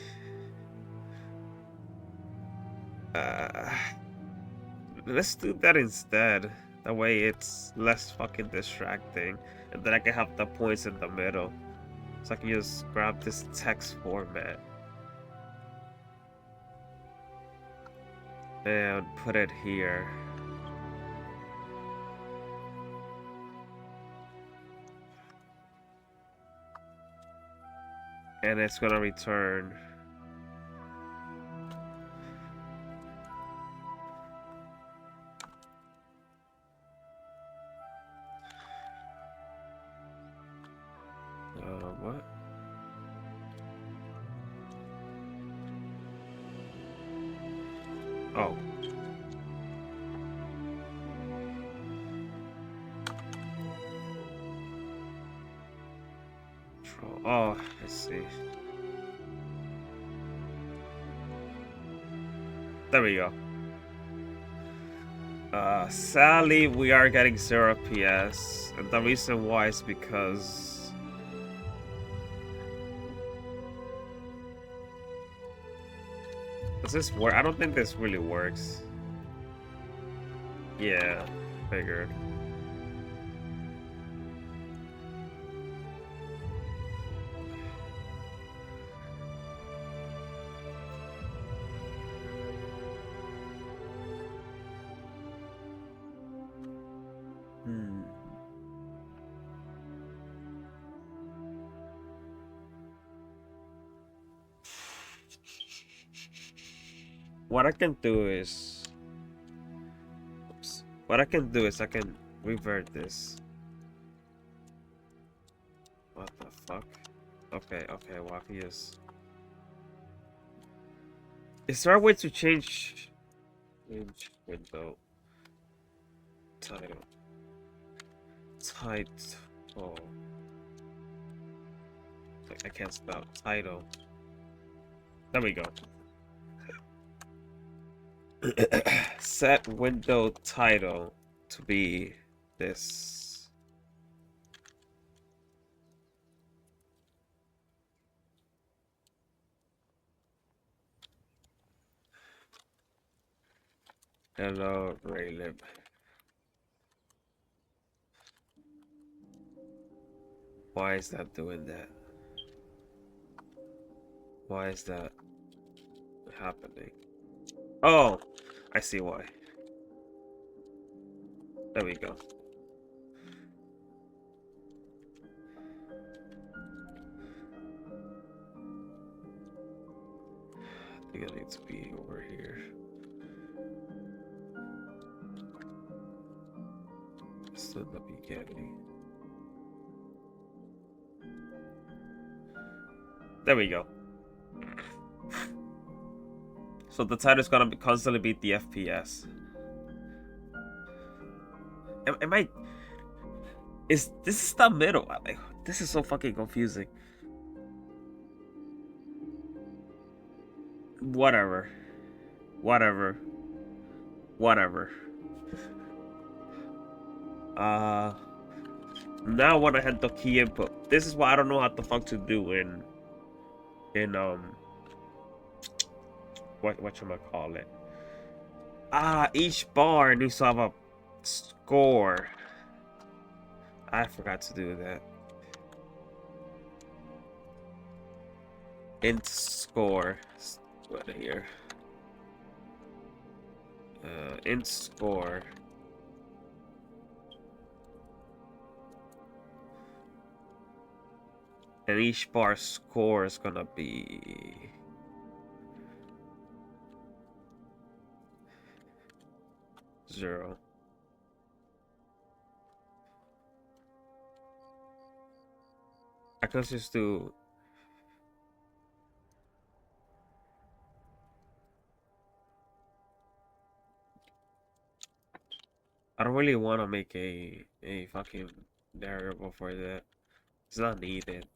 Let's do that instead. That way it's less fucking distracting. And then I can have the points in the middle. So I can just grab this text format. And put it here. And it's gonna return. What? Oh. Oh, I see. There we go. Sadly, we are getting 0 PS, and the reason why is because does this work? I don't think this really works. Yeah, figured. What I can do is, oops. What I can do is I can revert this. What the fuck? Okay, Wacky is there a way to change window title? Title. I can't spell title. There we go. Set window title to be this. Hello, Raylib. Why is that doing that? Why is that happening? Oh, I see why. There we go. I think I need to be over here. Still the beginning. There we go. So the title is gonna constantly beat the FPS. Am I? Is this the middle? This is so fucking confusing. Whatever. Now when I had the key input, this is why I don't know how the fuck to do in whatchamacallit. Each bar needs to have a score. I forgot to do that. Int score. What here? Int score. And each bar score is gonna be 0. I could just do I don't really want to make a fucking variable for that. It's not needed.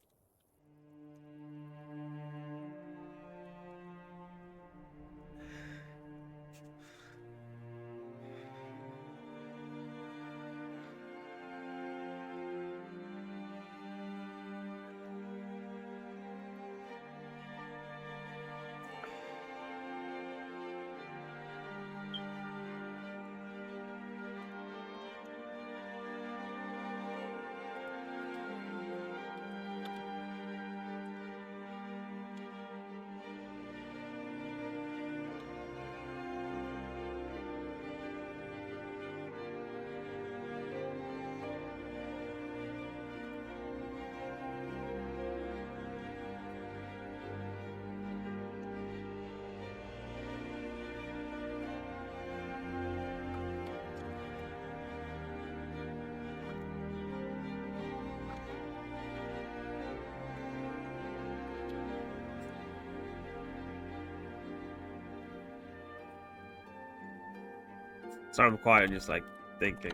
So I'm quiet and just like thinking.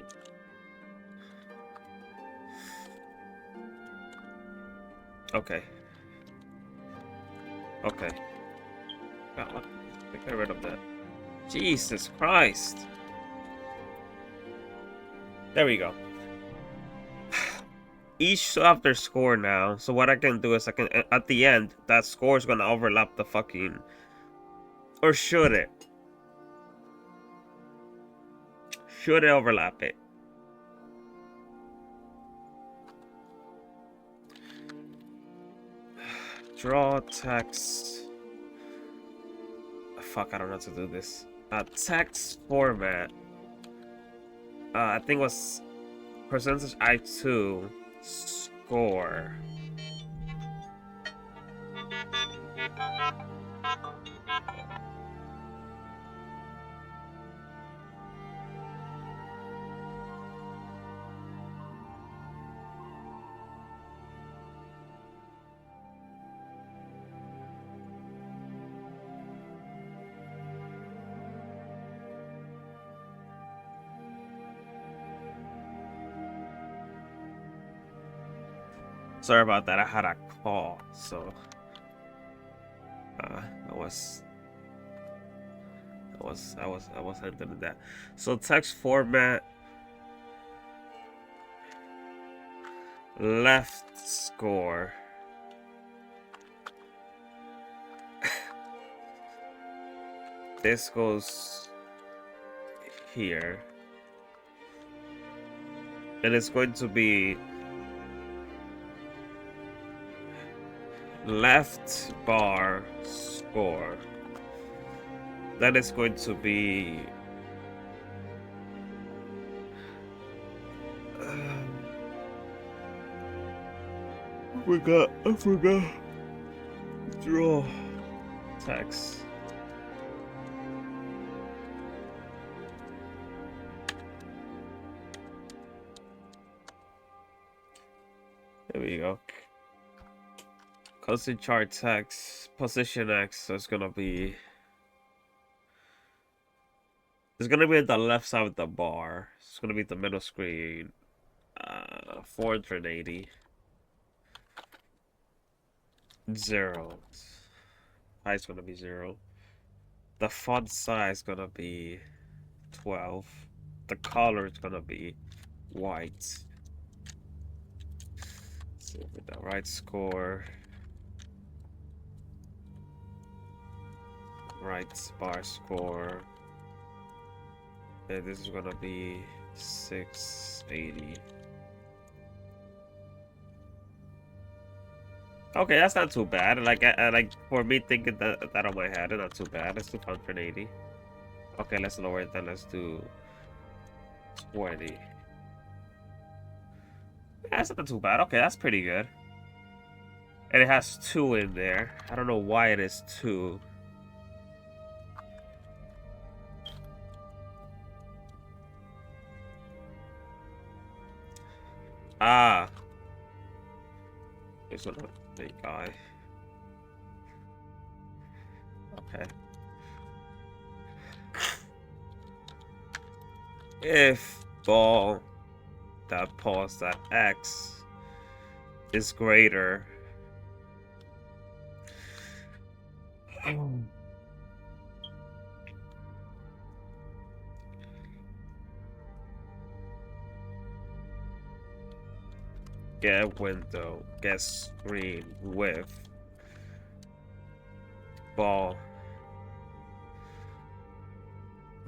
Okay. Get rid of that. Jesus Christ. There we go. Each have their score now. So what I can do is I can, at the end, that score is gonna overlap the fucking, or should it? Should it overlap it? Draw text. Fuck, I don't know how to do this. Text format. I think it was percentage I2 score. Sorry about that. I had a call, so I was handling that. So text format, left score. This goes here, and it's going to be left bar score. That is going to be I forgot. Draw text. There we go. Constant chart text, position X, so it's gonna be at the left side of the bar. It's gonna be the middle screen. 480. 0. High's gonna be 0. The font size is gonna be 12. The color is gonna be white. So with the right score. Right bar score. And this is gonna be 680. Okay, that's not too bad. Like, for me thinking that on my head, it's not too bad. Let's do 180. Okay, let's lower it then. Let's do 20. That's not too bad. Okay, that's pretty good. And it has 2 in there. I don't know why it is 2. Ah. It's not a big guy. Okay. If ball that pause that X is greater get window, get screen with ball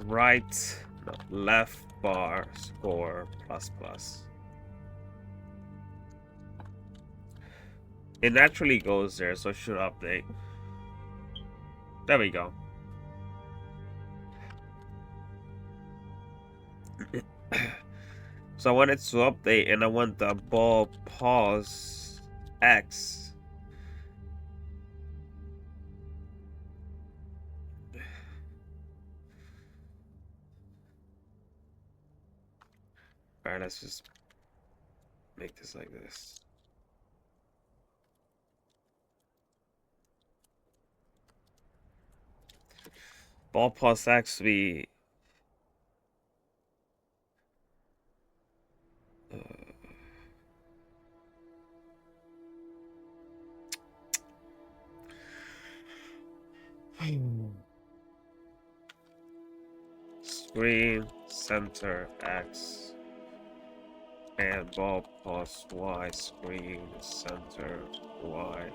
right, no, left bar score plus plus. It naturally goes there, so it should update. There we go. So I want it to update, and I want the ball pause X. Alright, let's just make this like this. Ball pause X be screen center X and ball pause Y screen center Y.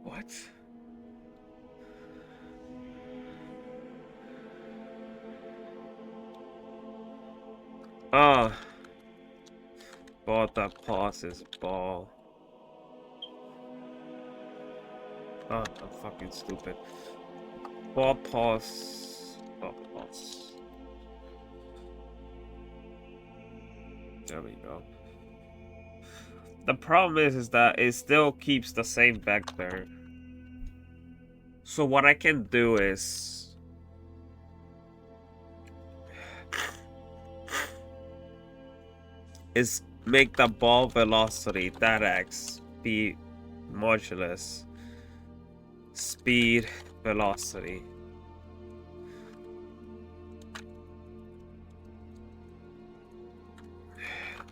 What? Ah, ball that pauses ball. Oh, I'm fucking stupid. Ball pause. Ball pause. There we go. The problem is that it still keeps the same vector. So what I can do is make the ball velocity, that X, be modulus, speed, velocity.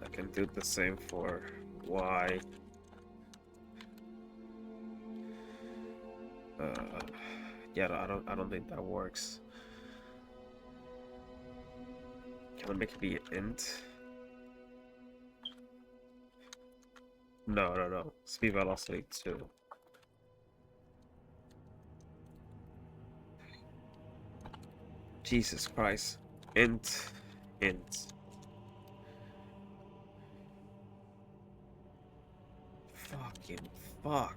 I can do the same for y. Yeah, I don't think that works. Can I make it be int? No. Speed velocity 2. Jesus Christ. Int. Fucking fuck.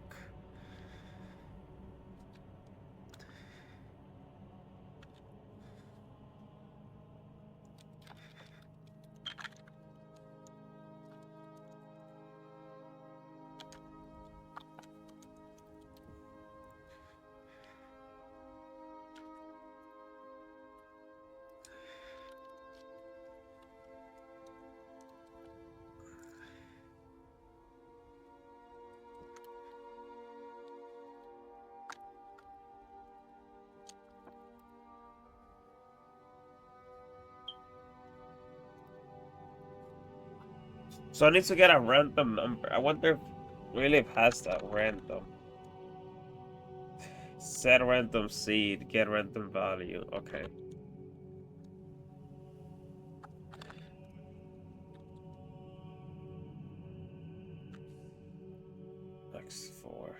So I need to get a random number. I wonder if Raylib has that random. Set random seed, get random value. Okay. X4.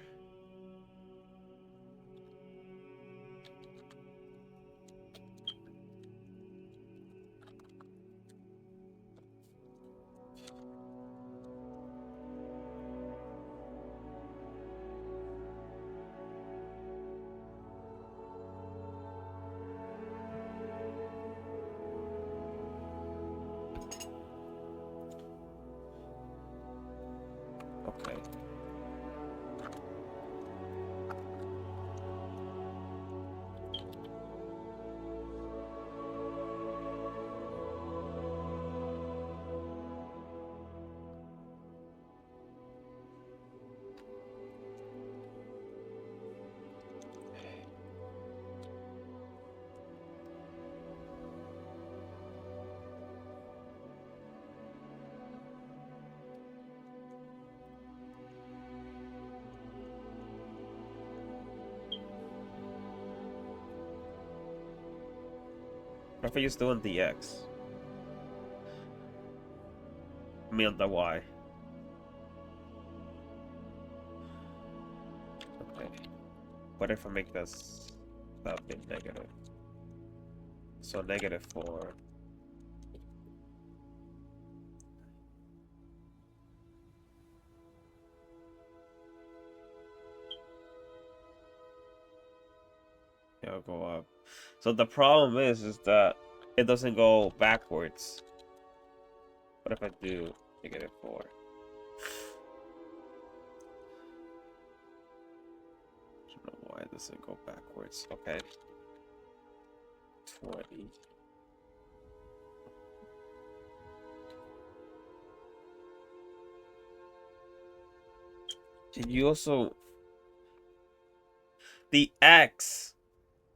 Okay. What if I just doing the X? I mean the Y. Okay. What if I make this that bit negative? So -4. It'll go up. So the problem is that it doesn't go backwards. What if I do -4? I don't know why it doesn't go backwards. Okay. 20. Can you also the X?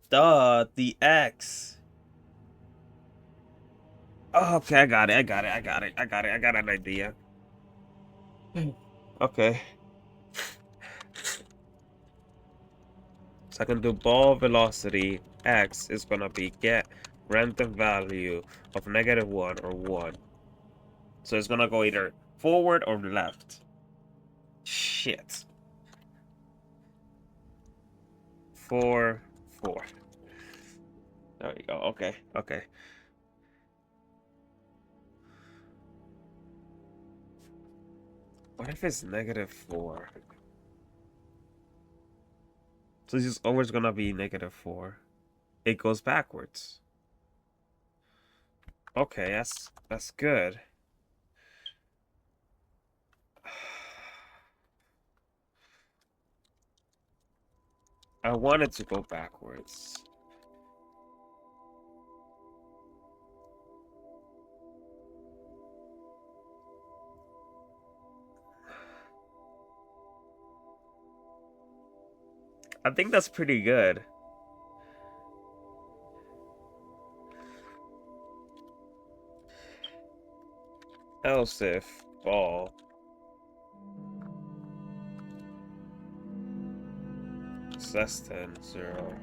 Duh, the X. Oh, okay, I got it. I got an idea. Okay. So I can do ball velocity X is gonna be get random value of -1 or 1. So it's gonna go either forward or left. Shit. 4, 4. There you go. Okay. What if it's -4? So it's just always gonna be -4. It goes backwards. Okay, that's good. I wanted to go backwards. I think that's pretty good. Else if ball is less than 0.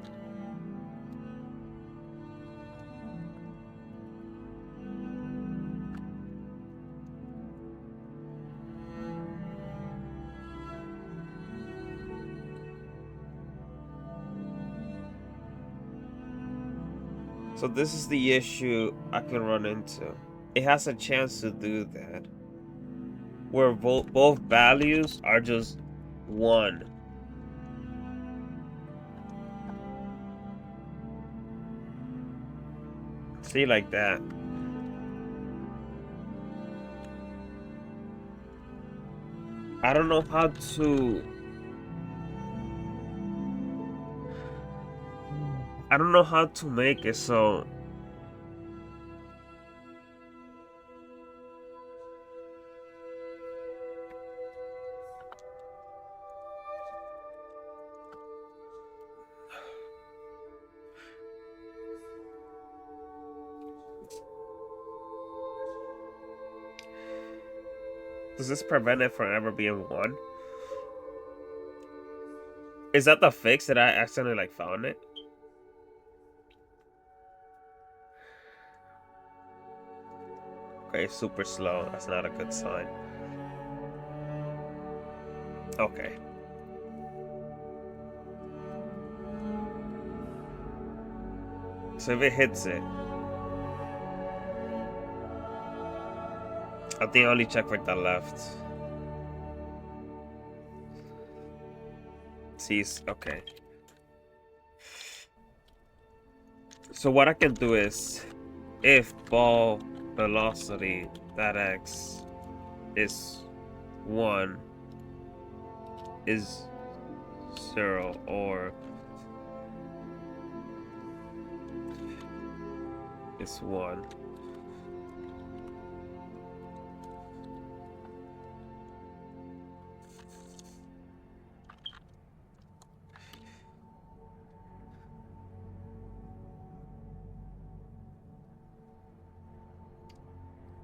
So this is the issue I can run into. It has a chance to do that, where both values are just 1. See, like that. I don't know how to... I don't know how to make it so... Does this prevent it from ever being 1? Is that the fix that I accidentally like found it? Okay, super slow. That's not a good sign. Okay. So if it hits it, I think I only check for the left. See, okay. So what I can do is, if ball velocity that x is 1 is 0 or is 1.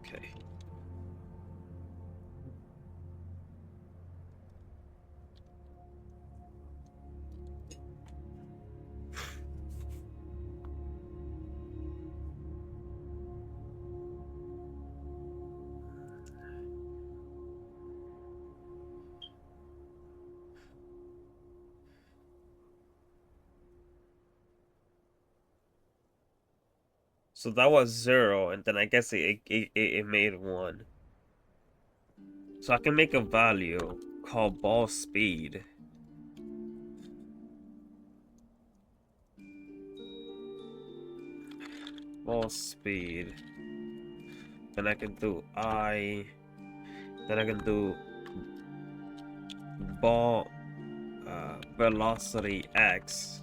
Okay. So that was 0, and then I guess it made 1. So I can make a value called ball speed. Ball speed. Then I can do I. Then I can do ball velocity x.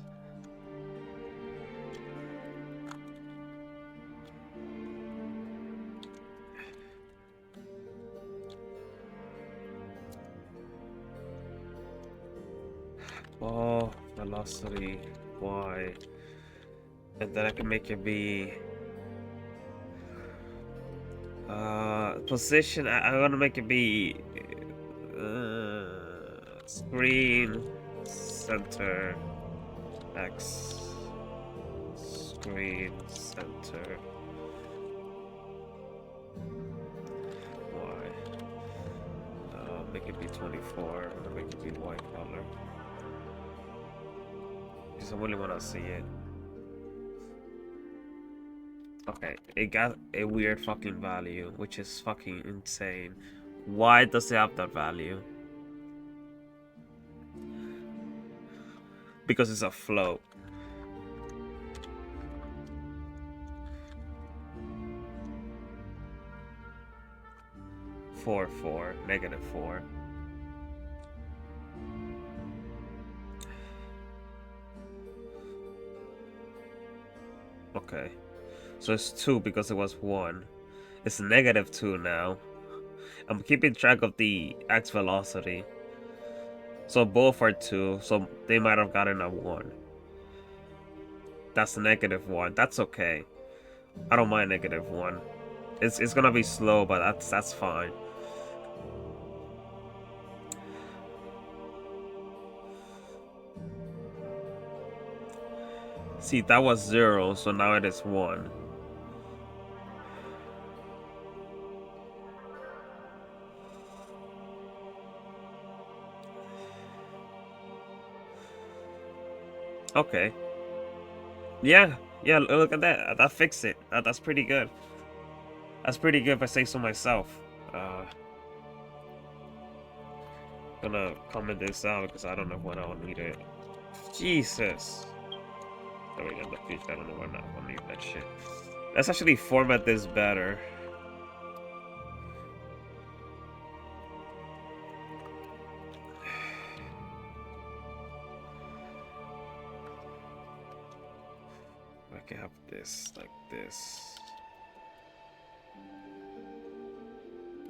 Ball velocity y. And then I can make it be position. I'm gonna make it be screen center x. Screen center y. Make it be 24. Or make it be white color. Because I really want to see it. Okay, it got a weird fucking value, which is fucking insane. Why does it have that value? Because it's a float. -4. Okay. So it's 2 because it was 1. It's -2 now. I'm keeping track of the x velocity. So both are 2, so they might have gotten a 1. That's a -1. That's okay. I don't mind -1. It's gonna be slow, but that's fine. See, that was 0, so now it is 1. Okay. Yeah, look at that. That fixed it. That's pretty good. That's pretty good if I say so myself. Gonna comment this out because I don't know when I'll need it. Jesus. There we go, in the future. I don't know when I'll need that shit. Let's actually format this better. I can have this like this.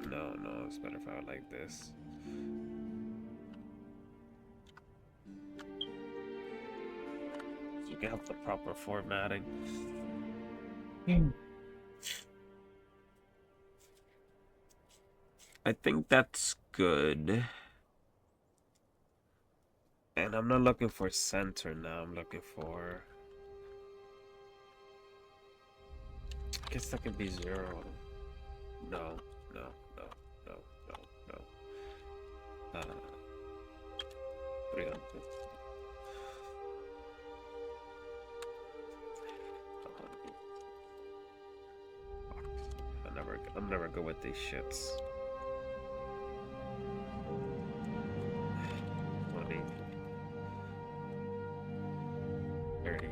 No, it's better if I have like this. So you can have the proper formatting. I think that's good. And I'm not looking for center now. I'm looking for... I guess that could be 0. No. 300. I'm never good with these shits. 20, 30,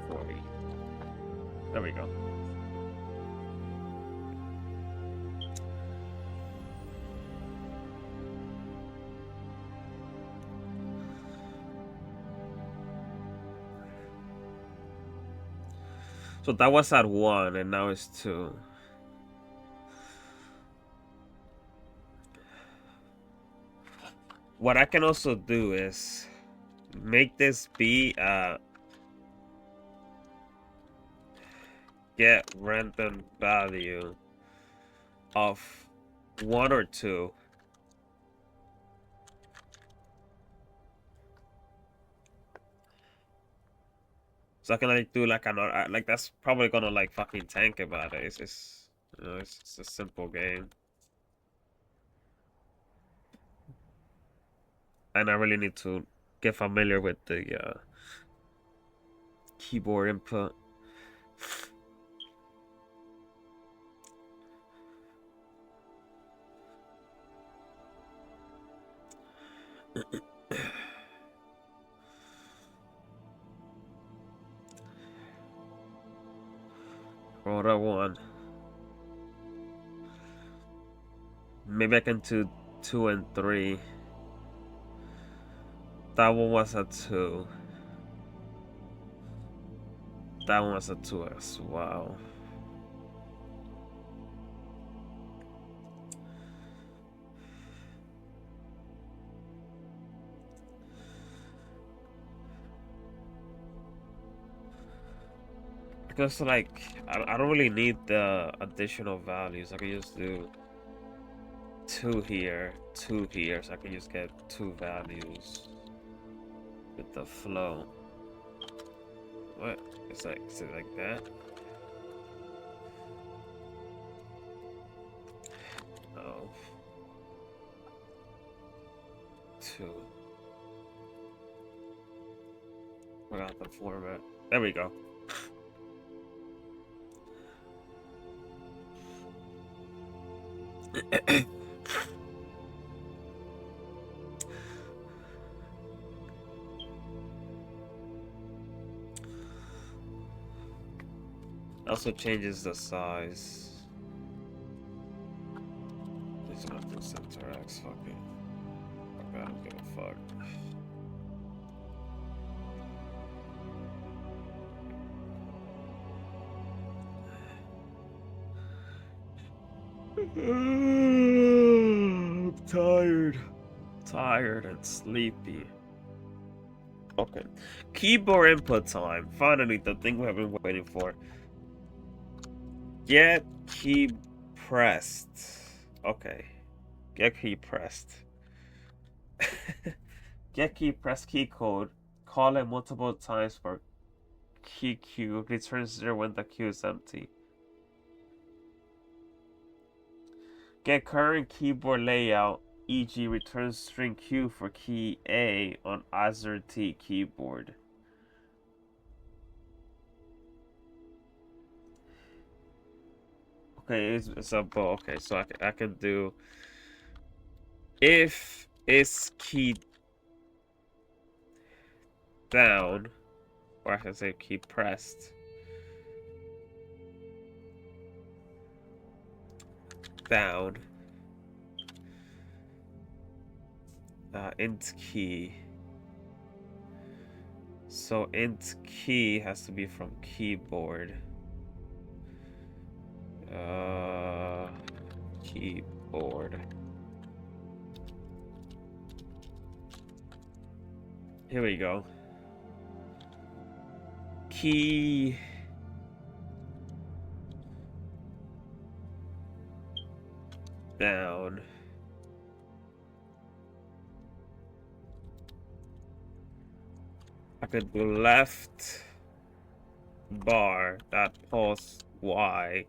40. There we go. So that was at 1 and now it's 2. What I can also do is make this be get random value of 1 or 2. So I can like do like another, like that's probably gonna like fucking tank about it. It's just, you know, it's a simple game. And I really need to get familiar with the keyboard input. Roll that 1. Maybe I can do 2 and 3. That one was a 2. That one was a 2 as well. Because like I don't really need the additional values. I can just do 2 here, 2 here, so I can just get 2 values with the flow. What? Is it like that? Oh. 2. Forgot the format. There we go. Also changes the size. It's not the center X. Fuck it. Fuck, I don't give a fuck. tired. Tired and sleepy. Okay. Keyboard input time. Finally, the thing we have been waiting for. Get key pressed. Okay. Get key pressed. Get key pressed key code. Call it multiple times for key queue. Return 0 when the queue is empty. Get current keyboard layout, e.g. return string Q for key A on Azure T keyboard. Okay, it's a bow. Okay, so I can do if it's key down, or I should say key pressed. Down. Int key. So int key has to be from keyboard. Keyboard. Here we go. Key down. I could do left bar that pulse Y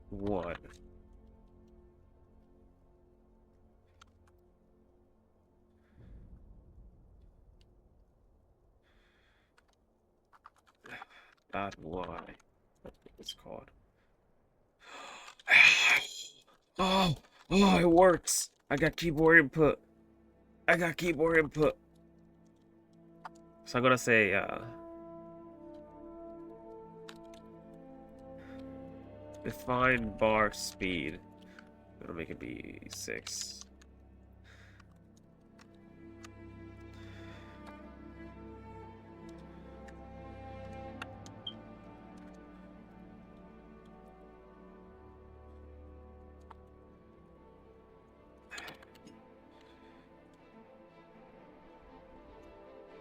1. Dot Y. That's what it's called. Oh, it works. I got keyboard input. So I'm gonna say define bar speed. I'm gonna make it be 6.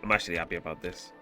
I'm actually happy about this.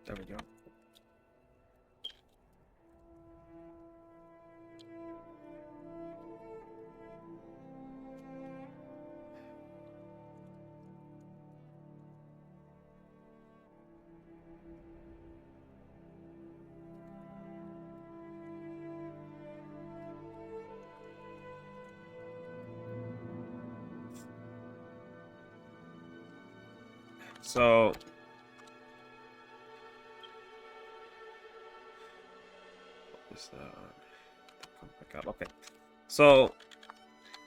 There we go. So come back up. Okay. So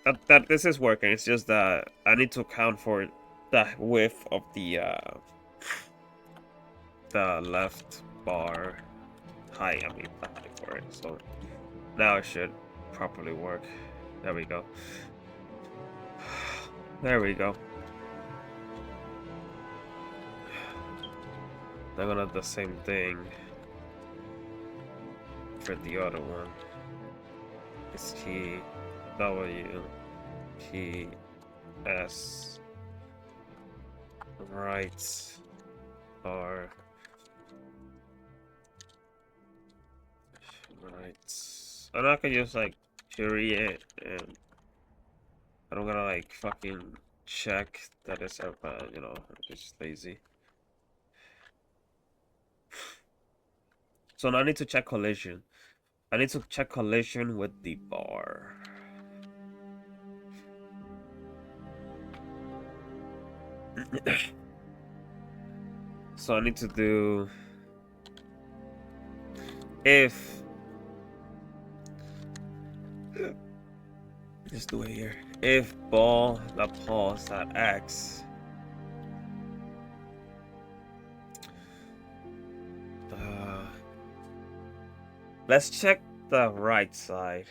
that this is working. It's just that I need to account for the width of the left bar height. I mean the height for it. So now it should properly work. There we go. There we go. I'm gonna do the same thing for the other one. It's key W key S right Or right. And I can just like query it, and I don't gotta like fucking check that it's up. You know, I'm just lazy. So now I need to check collision. I need to check collision with the bar. So I need to do if just do it here. If ball that pulse at X let's check the right side.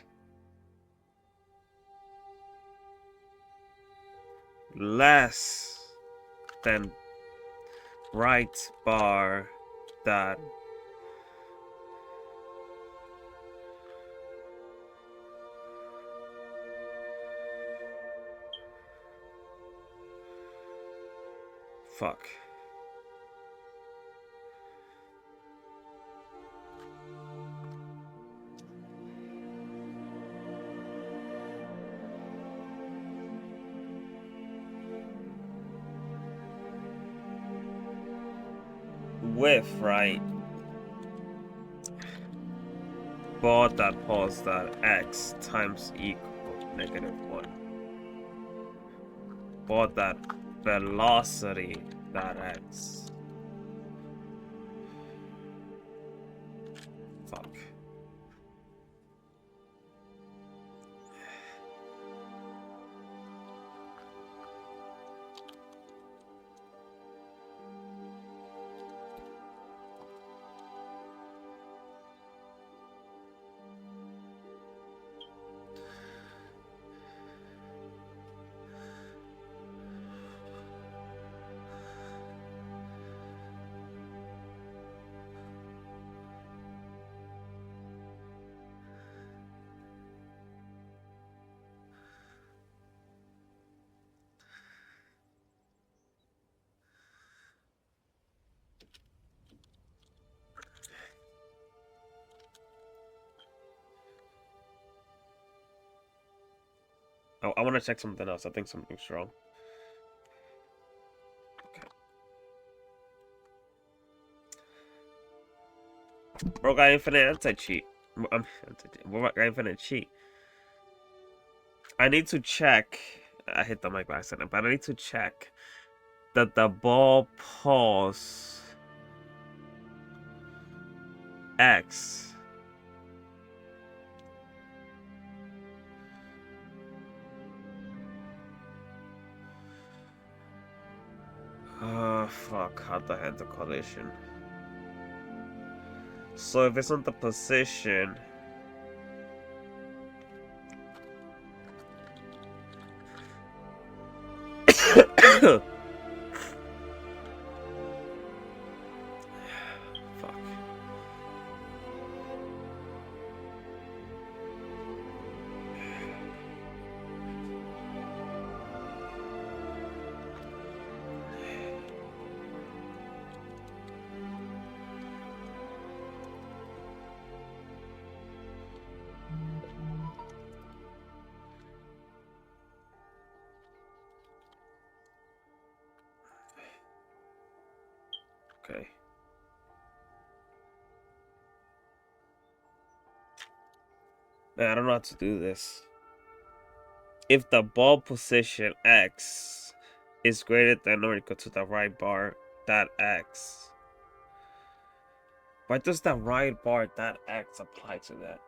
Less than right bar that fuck. With right bar that pulse that X times equal -1. Bar that velocity that X. Fuck. Oh, I want to check something else. I think something's wrong. Okay. Bro, got infinite anti-cheat. Got infinite cheat. I need to check. I hit the mic by accident, but I need to check that the ball pulse X fuck, how the heck the collision? So if it's on the position fuck. Okay. Man, I don't know how to do this. If the ball position X is greater than or equal to the right bar, that X. Why does the right bar, that X apply to that?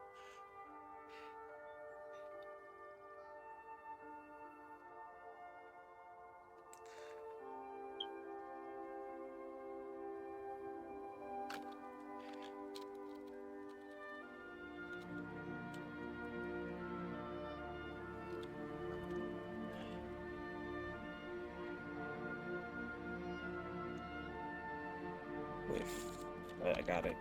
Wait, I got it.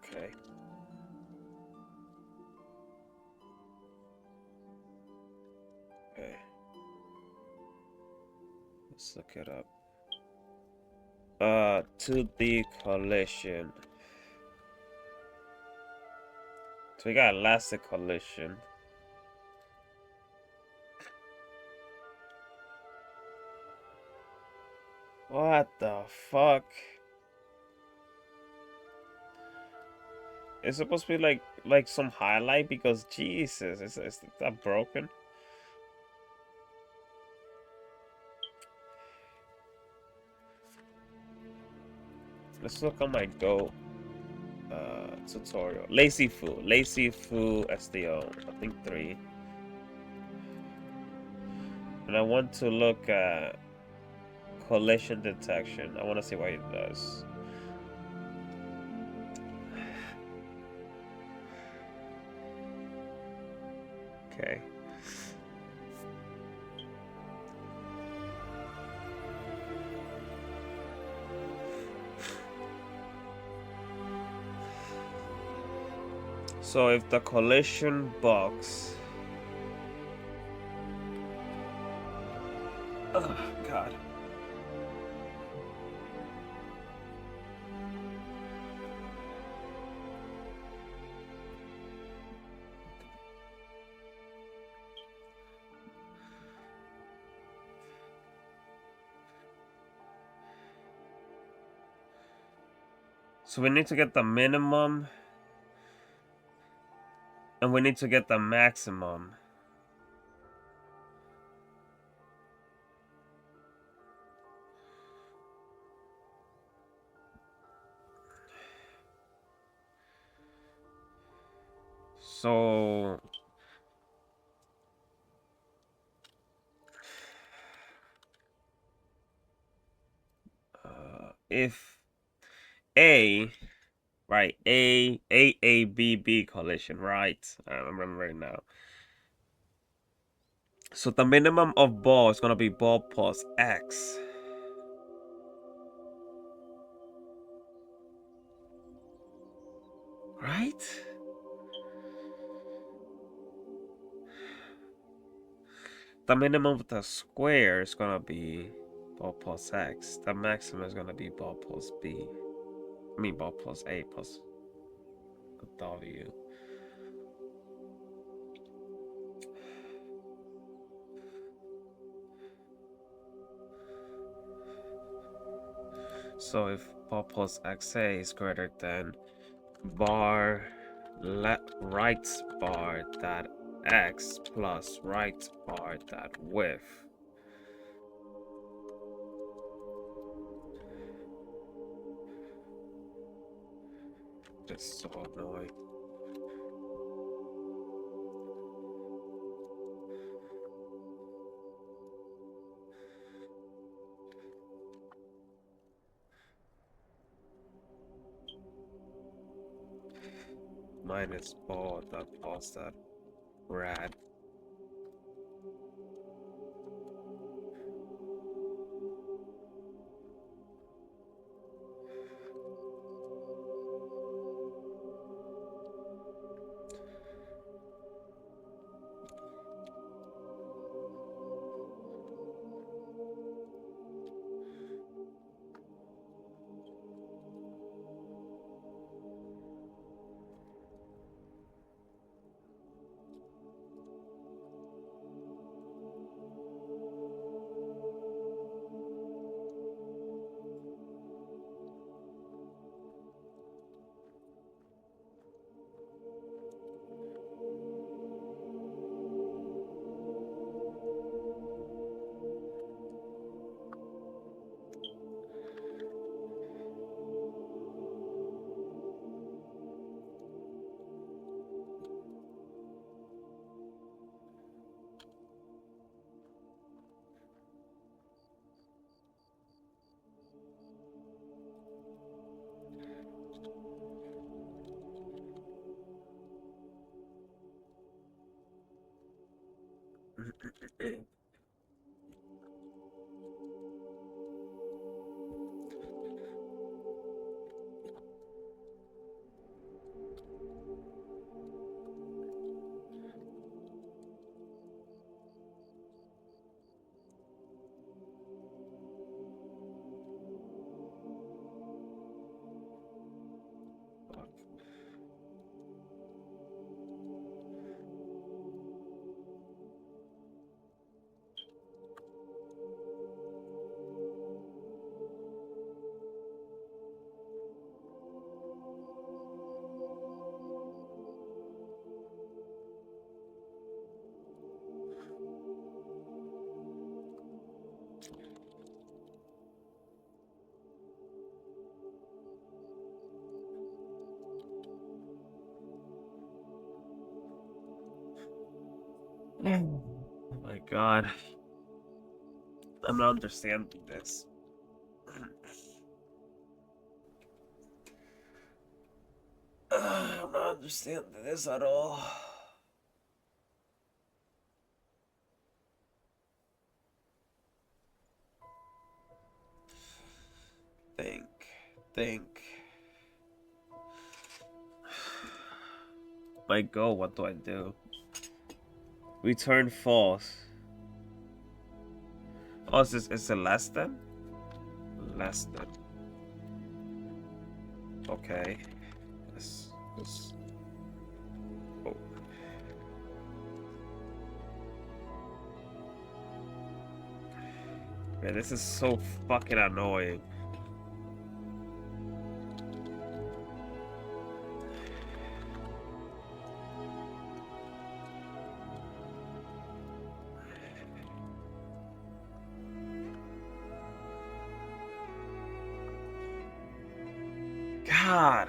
Okay. Okay. Let's look it up. 2D collision. So we got elastic collision. What the fuck? It's supposed to be like some highlight because Jesus, is that broken? Let's look on my Go tutorial. Lazy Fu SDO, I think 3. And I want to look at collision detection. I want to see what it does. Okay. So if the collision box, oh God. So we need to get the minimum and we need to get the maximum. So if A, right, A, B collision, right? I remember right now. So the minimum of ball is gonna be ball plus X. Right? The minimum of the square is gonna be ball plus X. The maximum is gonna be ball plus B. I mean ball plus A plus W. So if ball plus XA is greater than bar right bar dot X plus right bar dot width. Just so annoying. Minus ball dot plus dot rad. Oh my god. I'm not understanding this. I'm not understanding this at all. Think. My go, what do I do? Return false. Oh, is it less than? Less than. Okay. This. Oh. Man, this is so fucking annoying. God.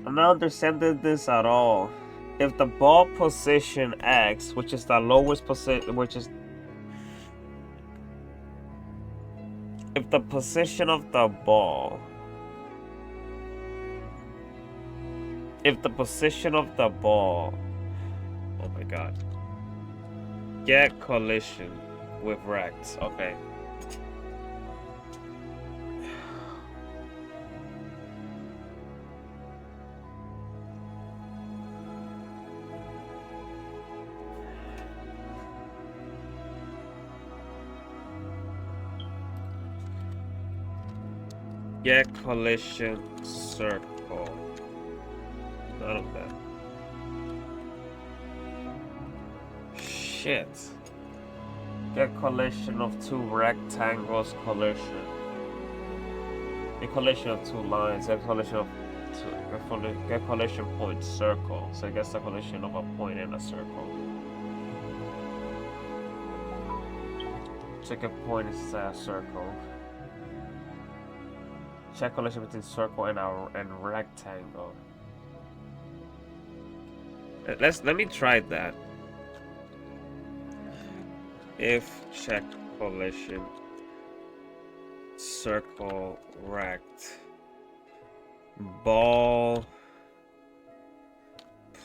I'm not understanding this at all. If the ball position X, which is the lowest position, if the position of the ball, oh my god, get collision with rect, okay. Get collision circle. None of that. Shit. Get collision of two rectangles collision. A collision of two lines. Get collision of get collision point circle. So it gets the collision of a point in a circle. Check a point is a circle. Check collision between circle and rectangle. Let me try that. If check collision circle rect ball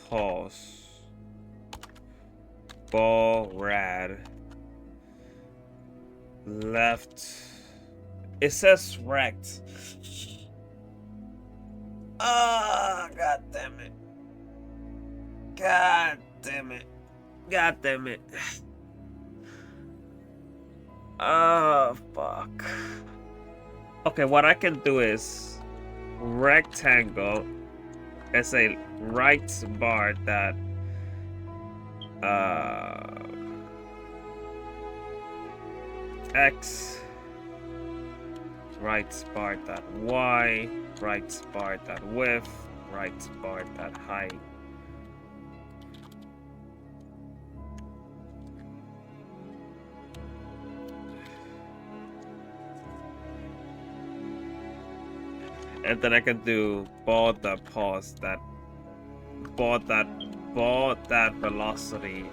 pause ball rad left. It says rect. Ah, god damn it. God damn it. God damn it. Oh, fuck. Okay, what I can do is rectangle as a right bar that X right bar that Y right bar that width right bar that height. And then I can do ball that pause that ball that velocity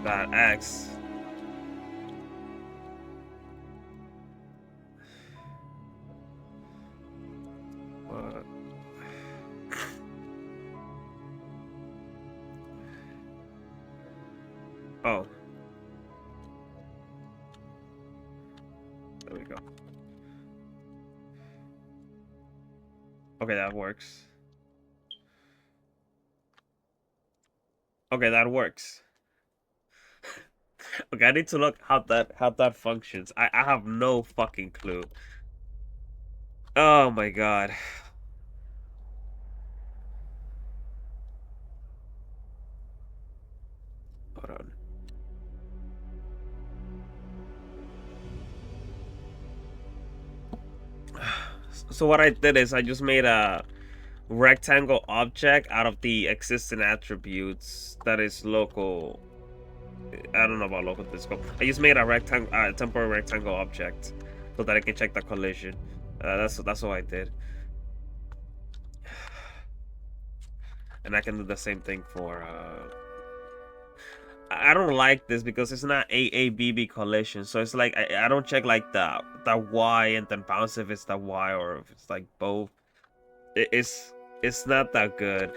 that X. Oh. There we go. Okay, that works. Okay, that works. Okay, I need to look how that functions. I have no fucking clue. Oh my god. Hold on. So what I did is I just made a rectangle object out of the existing attributes that is local. I don't know about local to scope. I just made a rectangle, temporary rectangle object so that I can check the collision. That's what I did. And I can do the same thing for I don't like this because it's not AABB collision. So it's like I don't check like the Y and then bounce if it's the Y or if it's like both. It's not that good.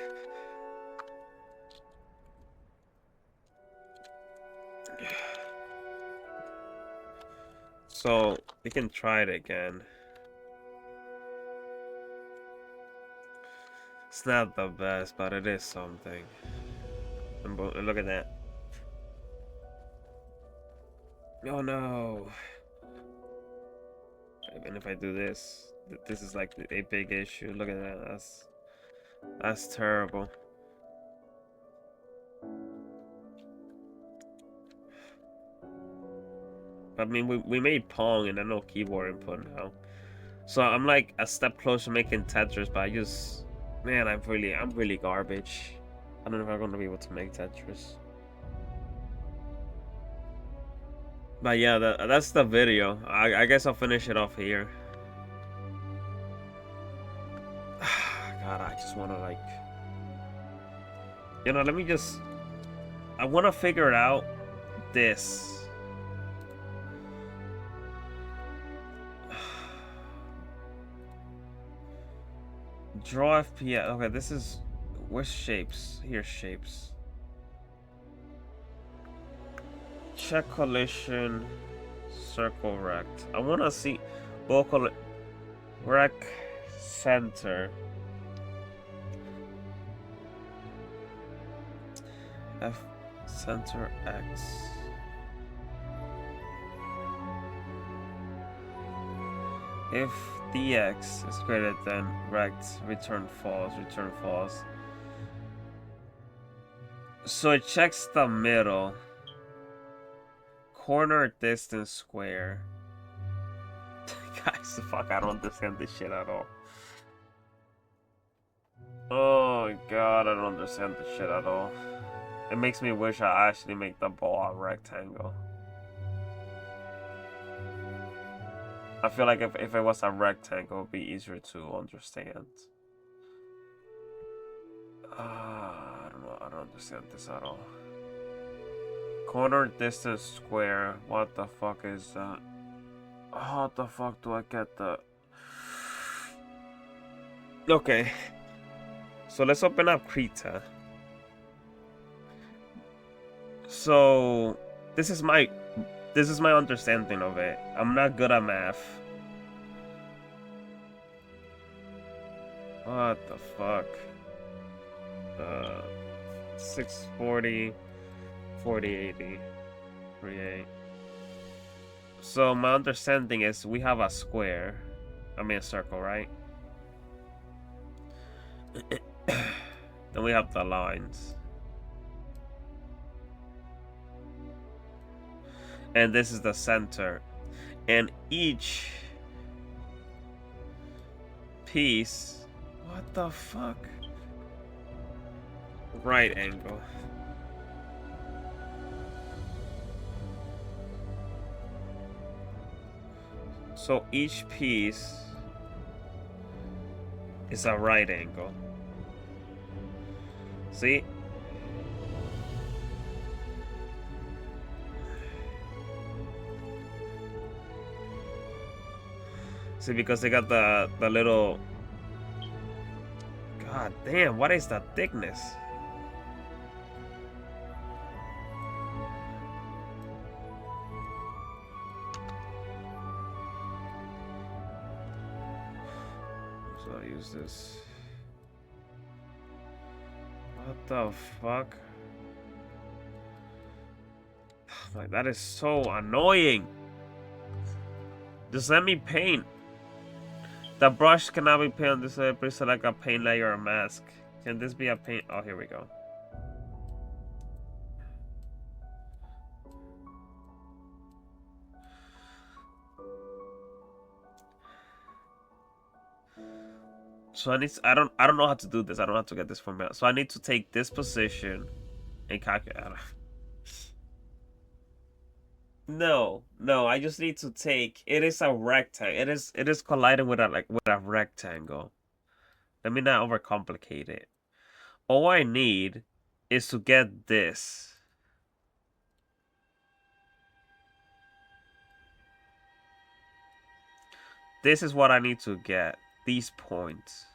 So we can try it again. It's not the best, but it is something. And look at that. Oh no. Even if I do this, this is like a big issue. Look at that. That's terrible. I mean, we made Pong and I know keyboard input now. So I'm like a step closer to making Tetris, but I just, man, I'm really garbage. I don't know if I'm gonna be able to make Tetris. But yeah, that's the video. I guess I'll finish it off here. God, I just wanna like, let me just, I wanna figure out this. Draw FPS. Okay, this is, where's shapes? Here's shapes. Check collision, circle rect. I wanna see vocal rec center. F center X. If dx is greater than rect, return false, return false. So it checks the middle. Corner, distance, square. Guys, fuck, I don't understand this shit at all. Oh god, I don't understand this shit at all. It makes me wish I actually make the ball a rectangle. I feel like if it was a rectangle, it would be easier to understand. I don't know. I don't understand this at all. Corner, distance, square. What the fuck is that? How the fuck do I get the... Okay. So let's open up Krita. So this is my understanding of it. I'm not good at math. What the fuck? 640, 4080, 38. So my understanding is we have a square. I mean a circle, right? Then we have the lines. And this is the center. And each piece... What the fuck? Right angle. So each piece is a right angle. See? See, because they got the little... God damn, what is that thickness? So I'll use this. What the fuck? Like, that is so annoying. Just let me paint. The brush cannot be painted on this way. Please select a paint layer or mask. Can this be a paint? Oh, here we go. So I need to, I don't know how to do this. I don't know how to get this from out. So I need to take this position and calculate. No, I just need to take, it is a rectangle. It is colliding with a rectangle. Let me not overcomplicate it. All I need is to get this. This is what I need to get. These points.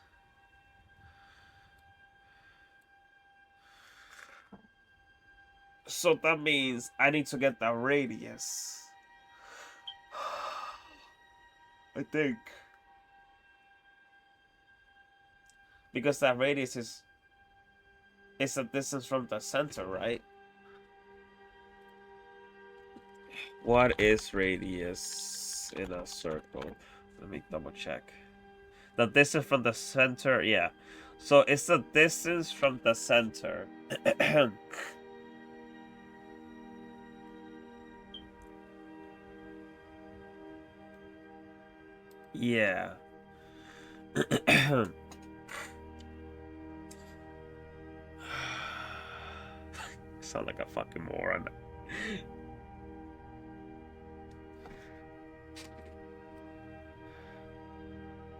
So that means I need to get the radius. I think. Because that radius is the distance from the center, right? What is radius in a circle? Let me double check. The distance from the center, yeah. So it's the distance from the center. Yeah. Sound like a fucking moron.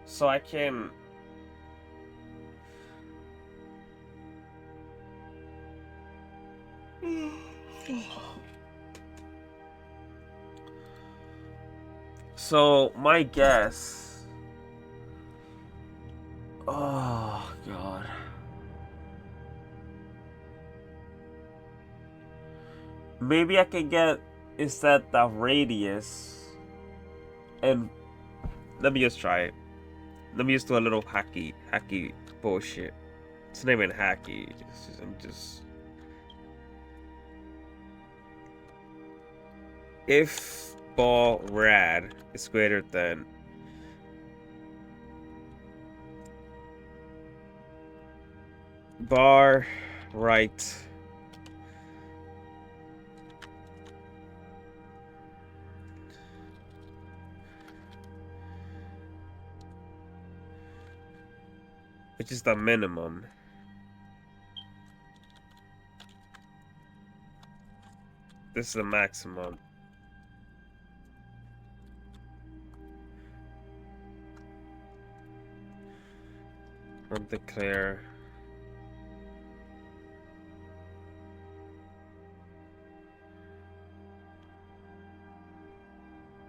So I can... So my guess... Oh, God. Maybe I can get instead the radius. And let me just try it. Let me just do a little hacky bullshit. It's not even hacky. I'm just... If ball rad is greater than bar right which is the minimum. This is the maximum. Undeclare.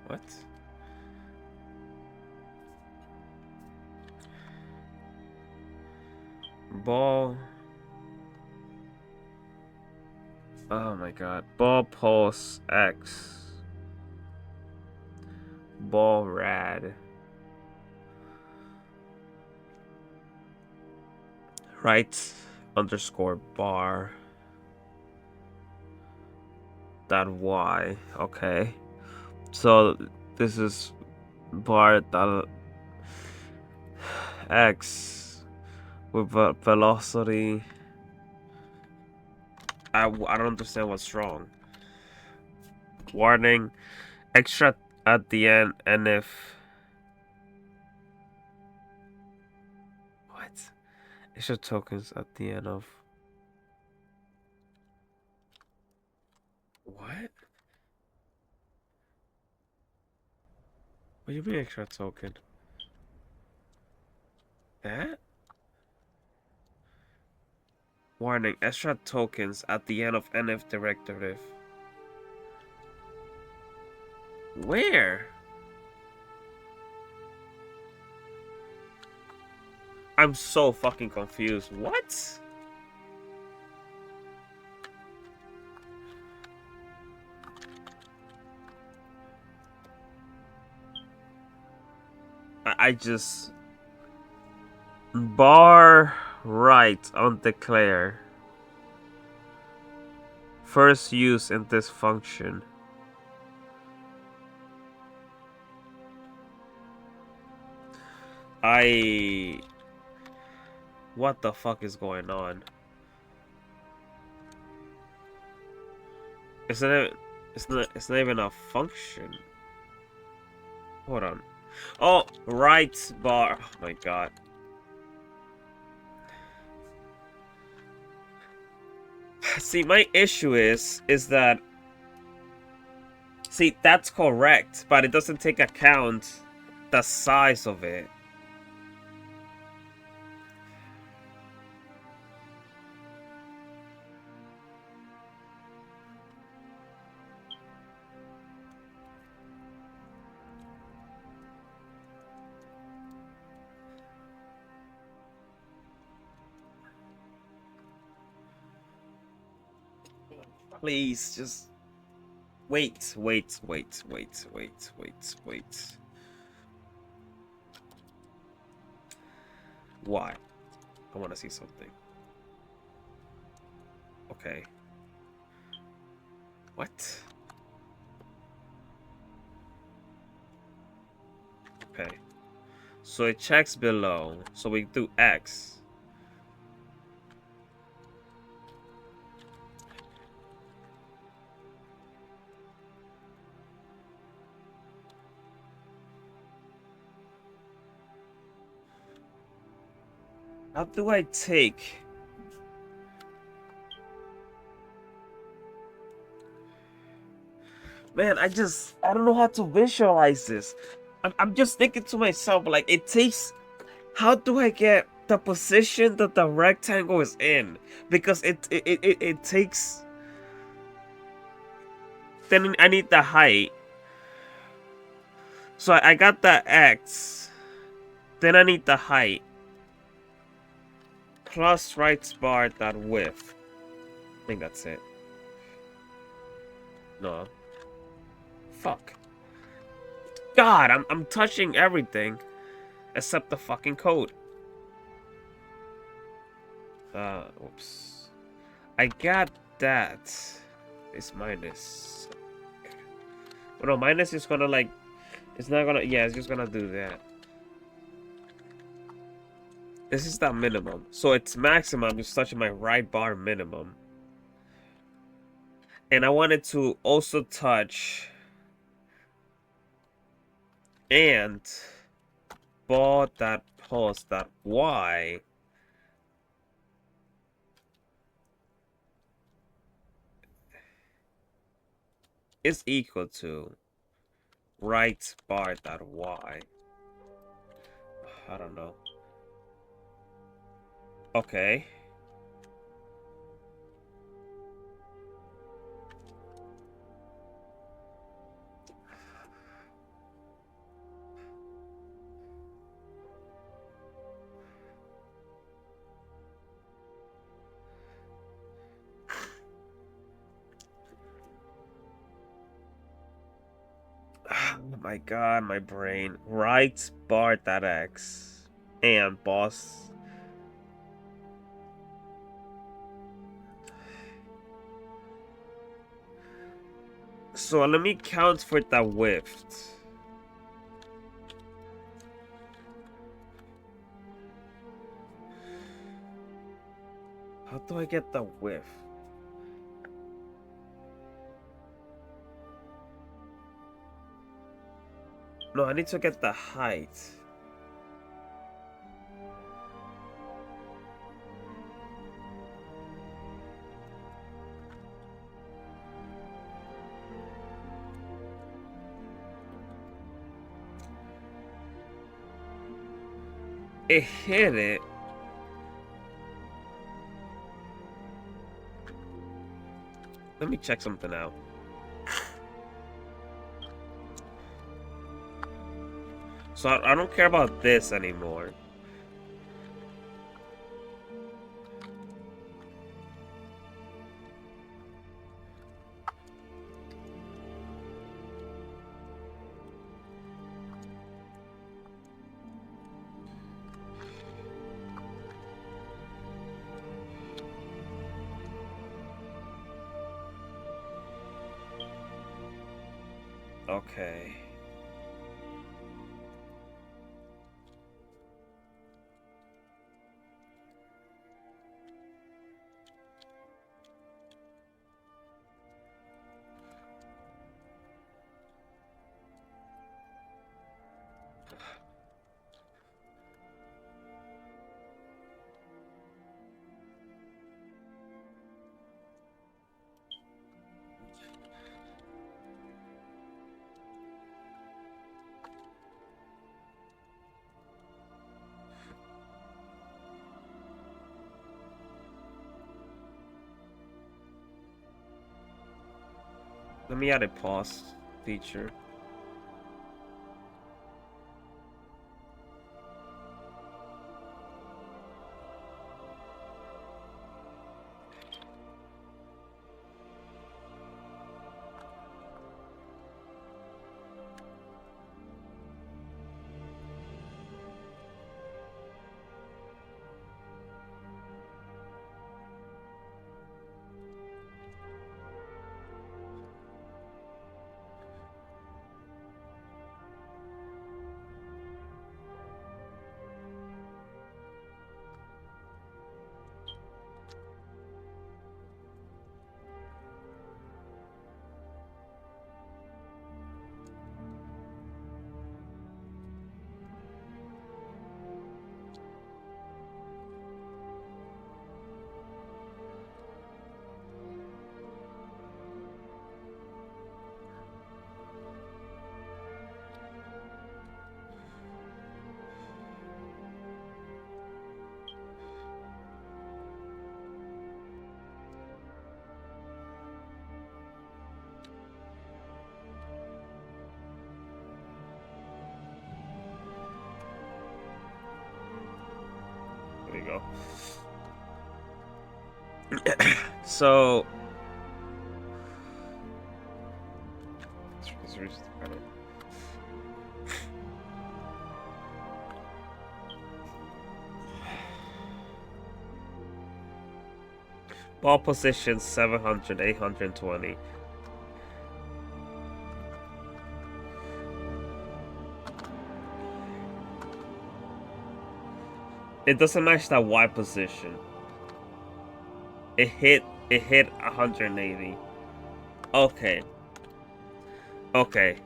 What? Ball. Oh my god. Ball pulse X. Ball rad. Right underscore bar. Dot Y. Okay. So this is bar dot X with velocity. I don't understand what's wrong. Warning, extra at the end, and if... What? Extra tokens at the end of... What? What do you mean extra token? That? Warning, extra tokens at the end of NF directive. Where? I'm so fucking confused. What? I just... Bar right on declare. First use in this function. What the fuck is going on? It's not even a function. Hold on. Oh, right bar. Oh my god. See, my issue is that... See, that's correct, but it doesn't take account the size of it. Please, just wait, wait, wait, wait, wait, wait, wait. Why? I want to see something. Okay. What? Okay. So it checks below. So we do X. How do I take? Man, I don't know how to visualize this. I'm just thinking to myself, like, it takes, how do I get the position that the rectangle is in? Because it takes, then I need the height. So I got the X, then I need the height. Plus right bar that width. I think that's it. No. Fuck. God, I'm touching everything. Except the fucking code. Oops. I got that. It's minus. Oh, no, minus is gonna like... It's not gonna... Yeah, it's just gonna do that. This is the minimum. So it's maximum. I'm just touching my right bar minimum. And I wanted to also touch... And... Bar that pulse that Y... is equal to... Right bar that Y. I don't know. Okay. Oh my god, my brain. Right bar that X. And boss. So let me count for the width. How do I get the width? No, I need to get the height. It hit it. Let me check something out. So I don't care about this anymore. Okay. Let me add a pause feature. go. So ball position 700, 820. It doesn't match that Y position. It hit 180. Okay. Okay.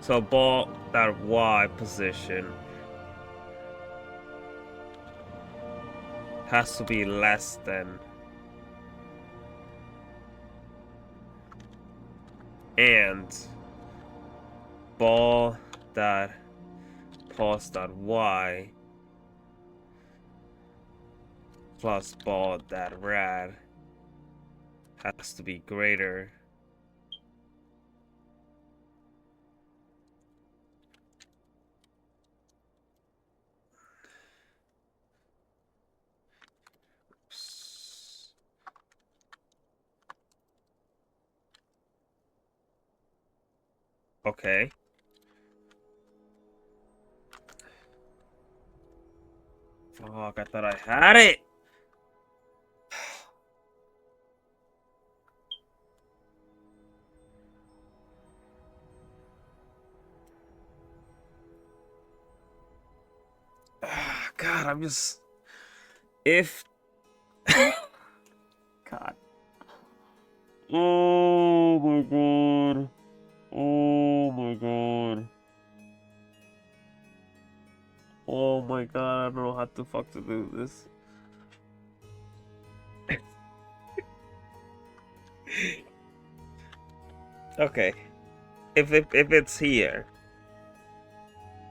So ball that Y position has to be less than, and ball that pulse that Y plus ball that rad has to be greater . Okay. Fuck, I thought I had it. God, I'm just... If... God. Oh my god. Oh my god. Oh my god, I don't know how the fuck to do this. Okay. If it's here.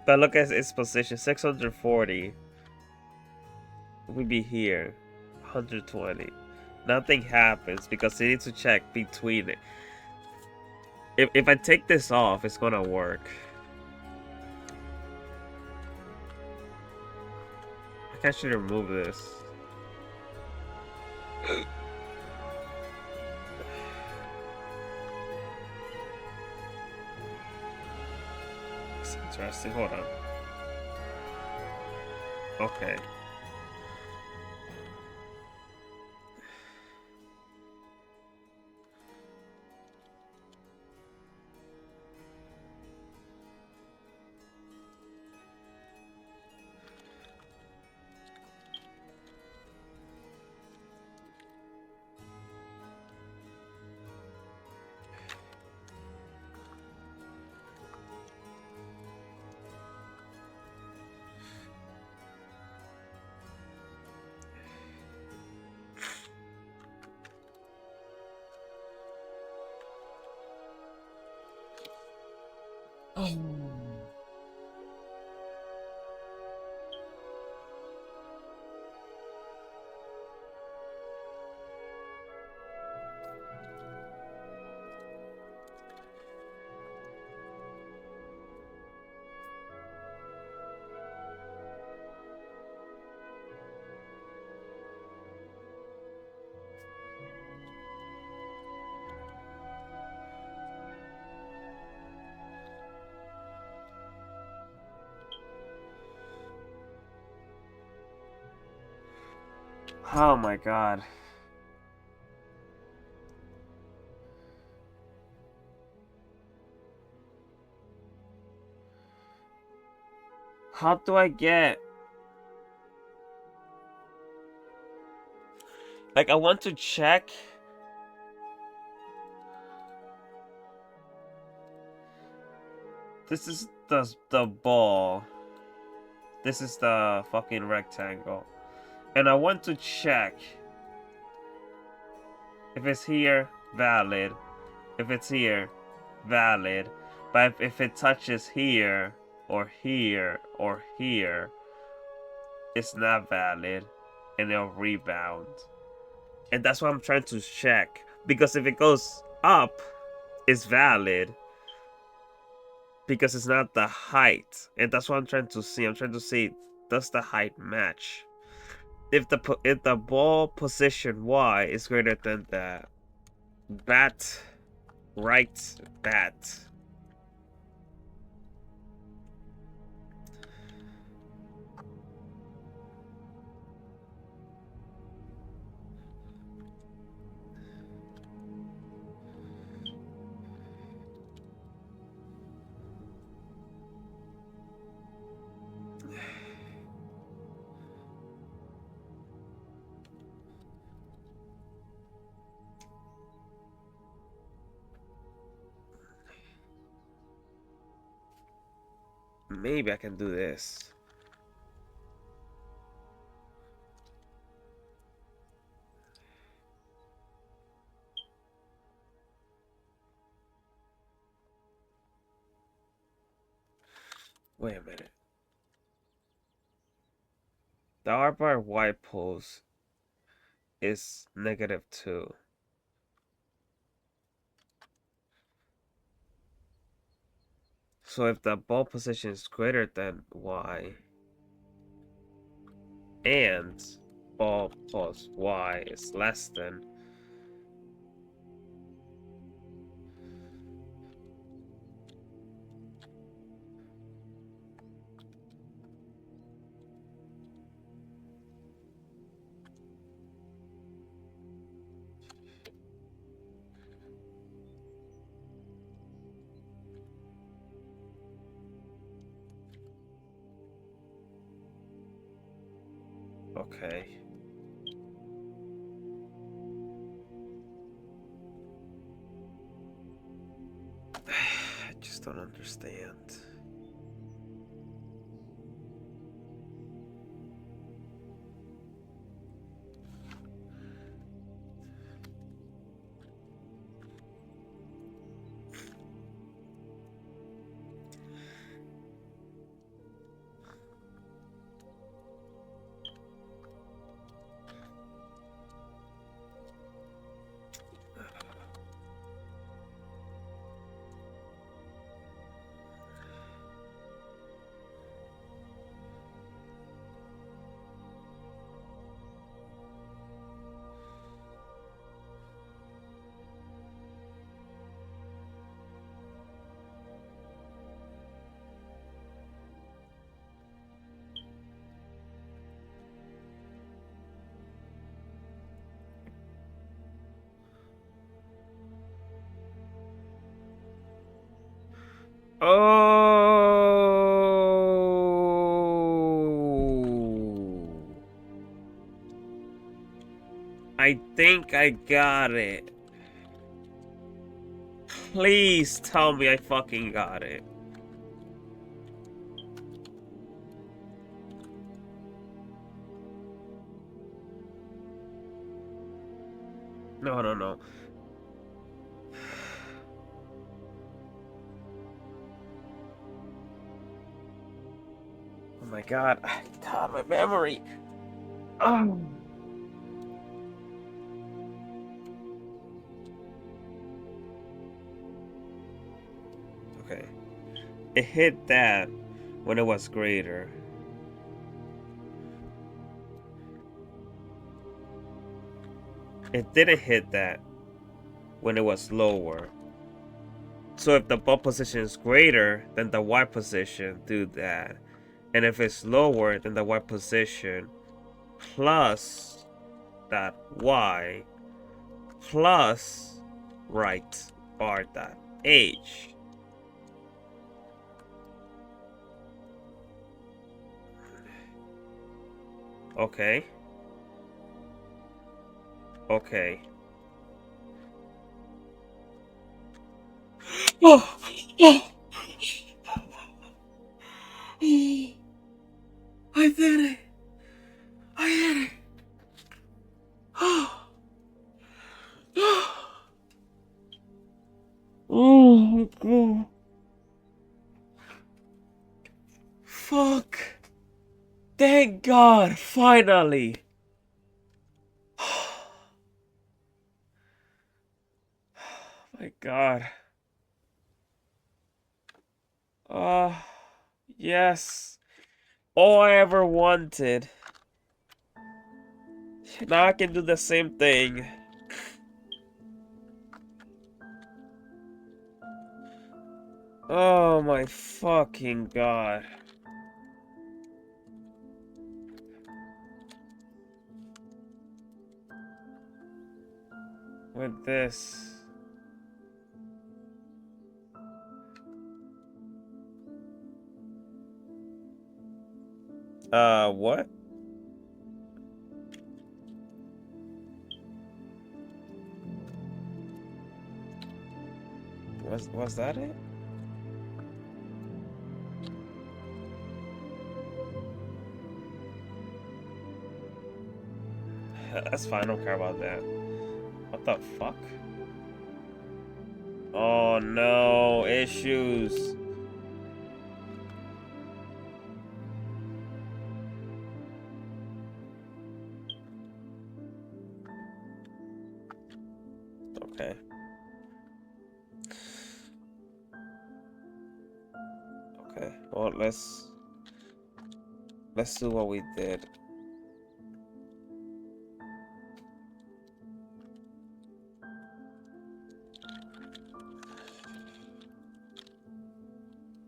But look at its position, 640. We'd be here. 120. Nothing happens because you need to check between it. If I take this off, it's gonna work. I should remove this. It's interesting. Hold on. Okay. Oh my god. How do I get... Like, I want to check... This is the ball. This is the fucking rectangle. And I want to check if it's here, valid. If it's here, valid. But if it touches here, or here, or here, it's not valid. And it'll rebound. And that's what I'm trying to check. Because if it goes up, it's valid. because it's not the height, and that's what I'm trying to see. I'm trying to see, does the height match? If the ball position Y is greater than the right bat. Maybe I can do this. Wait a minute. The R bar Y pulse is -2. So if the ball position is greater than Y and ball plus Y is less than, okay. I just don't understand. Oh, I think I got it. Please tell me I fucking got it. No, no, no. Oh my god. God, my memory. Oh. Okay. It hit that when it was greater. It didn't hit that when it was lower. So if the ball position is greater than the Y position, do that. And if it's lower than the Y position, plus that Y, plus right R dot H. Okay. Okay. Oh, oh, oh, I did it. I did it. Oh, oh, oh. Fuck. Thank God, finally. My God. Uh, yes. All I ever wanted. Now I can do the same thing. Oh my fucking god. With this. What? Was that it? That's fine, I don't care about that. What the fuck? Oh no, issues. Okay. Okay. Well, let's do what we did.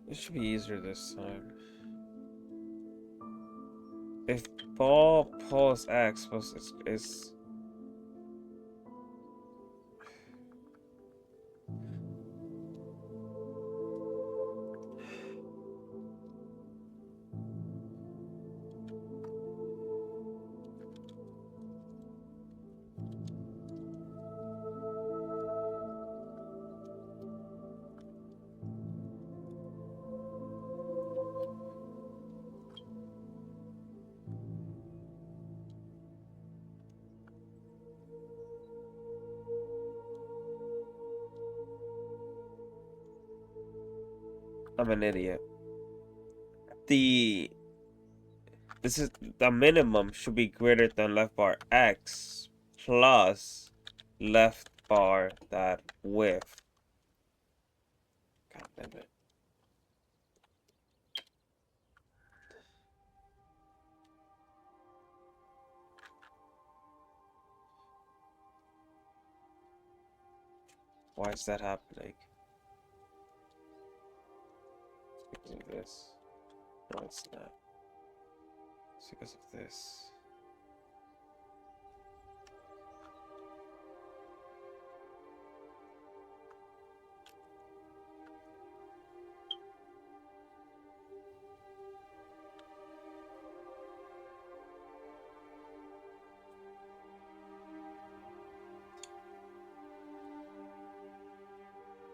It should be easier this time. If ball pulls X, is I'm an idiot. The This is the minimum should be greater than left bar X plus left bar that width. God damn it. Why is that happening? Because of this. No, it's not. It's because of this.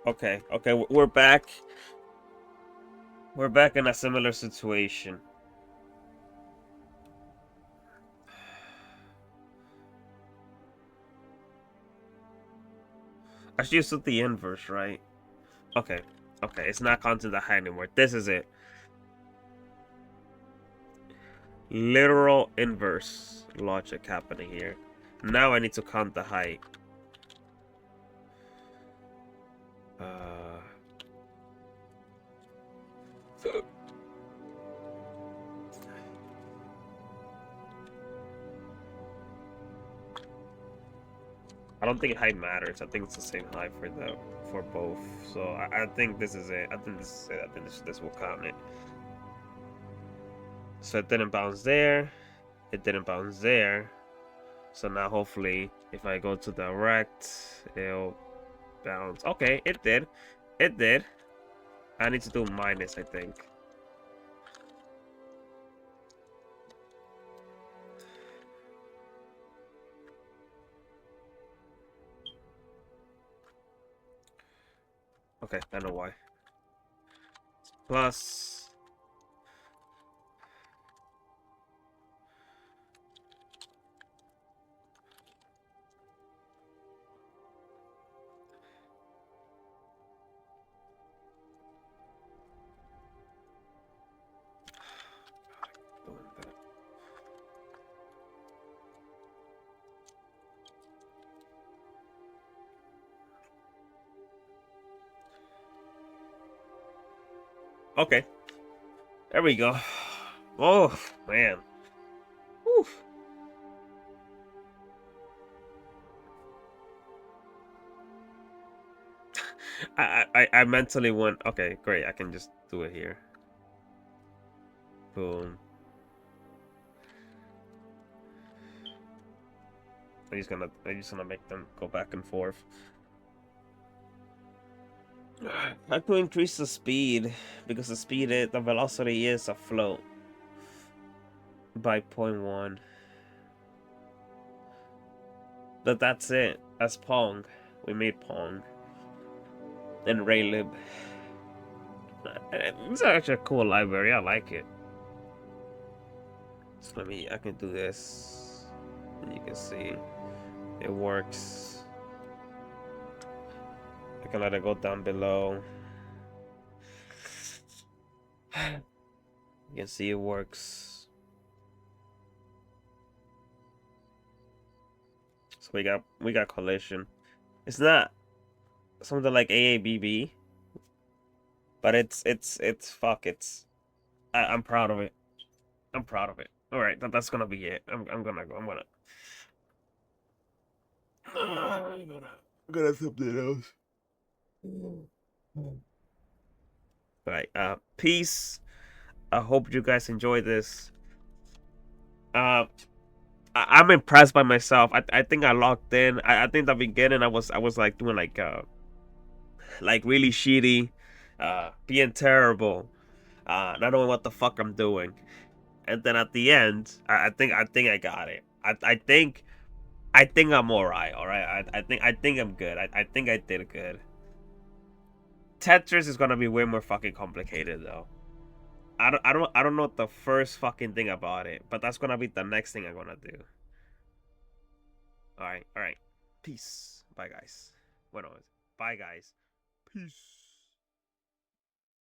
Okay, we're back. We're back in a similar situation. I should use the inverse, right? Okay, it's not counting the height anymore. This is it. Literal inverse logic happening here. Now I need to count the height. I don't think height matters. I think it's the same height for both. So I think this is it. I think this is it. I think this will count it. So it didn't bounce there. It didn't bounce there. So now hopefully if I go to the rect, it'll bounce. Okay, it did. It did. I need to do minus, I think. Okay, I know why. Plus. Okay. There we go. Oh man. Whew. I mentally went. Okay, great. I can just do it here. Boom. I'm just gonna make them go back and forth. I have to increase the speed because the velocity is afloat by 0.1. But that's it. That's Pong. We made Pong and Raylib. It's actually a cool library. I like it. So I can do this. And you can see it works. I can let it go down below. You can see it works. So we got collision. It's not something like AABB, but it's fuck. I'm proud of it. I'm proud of it. All right, that's gonna be it. I'm gonna go. I'm gonna something else. All right. Peace. I hope you guys enjoy this. Uh, I'm impressed by myself. I think I locked in. I think the beginning I was like doing like really shitty, being terrible, not knowing what the fuck I'm doing. And then at the end, I think I got it. I think I'm alright. All right. I think I'm good. I think I did good. Tetris is gonna be way more fucking complicated though. I don't know the first fucking thing about it, but that's gonna be the next thing I'm gonna do. All right. Peace. Bye guys. Bueno, bye guys. Peace.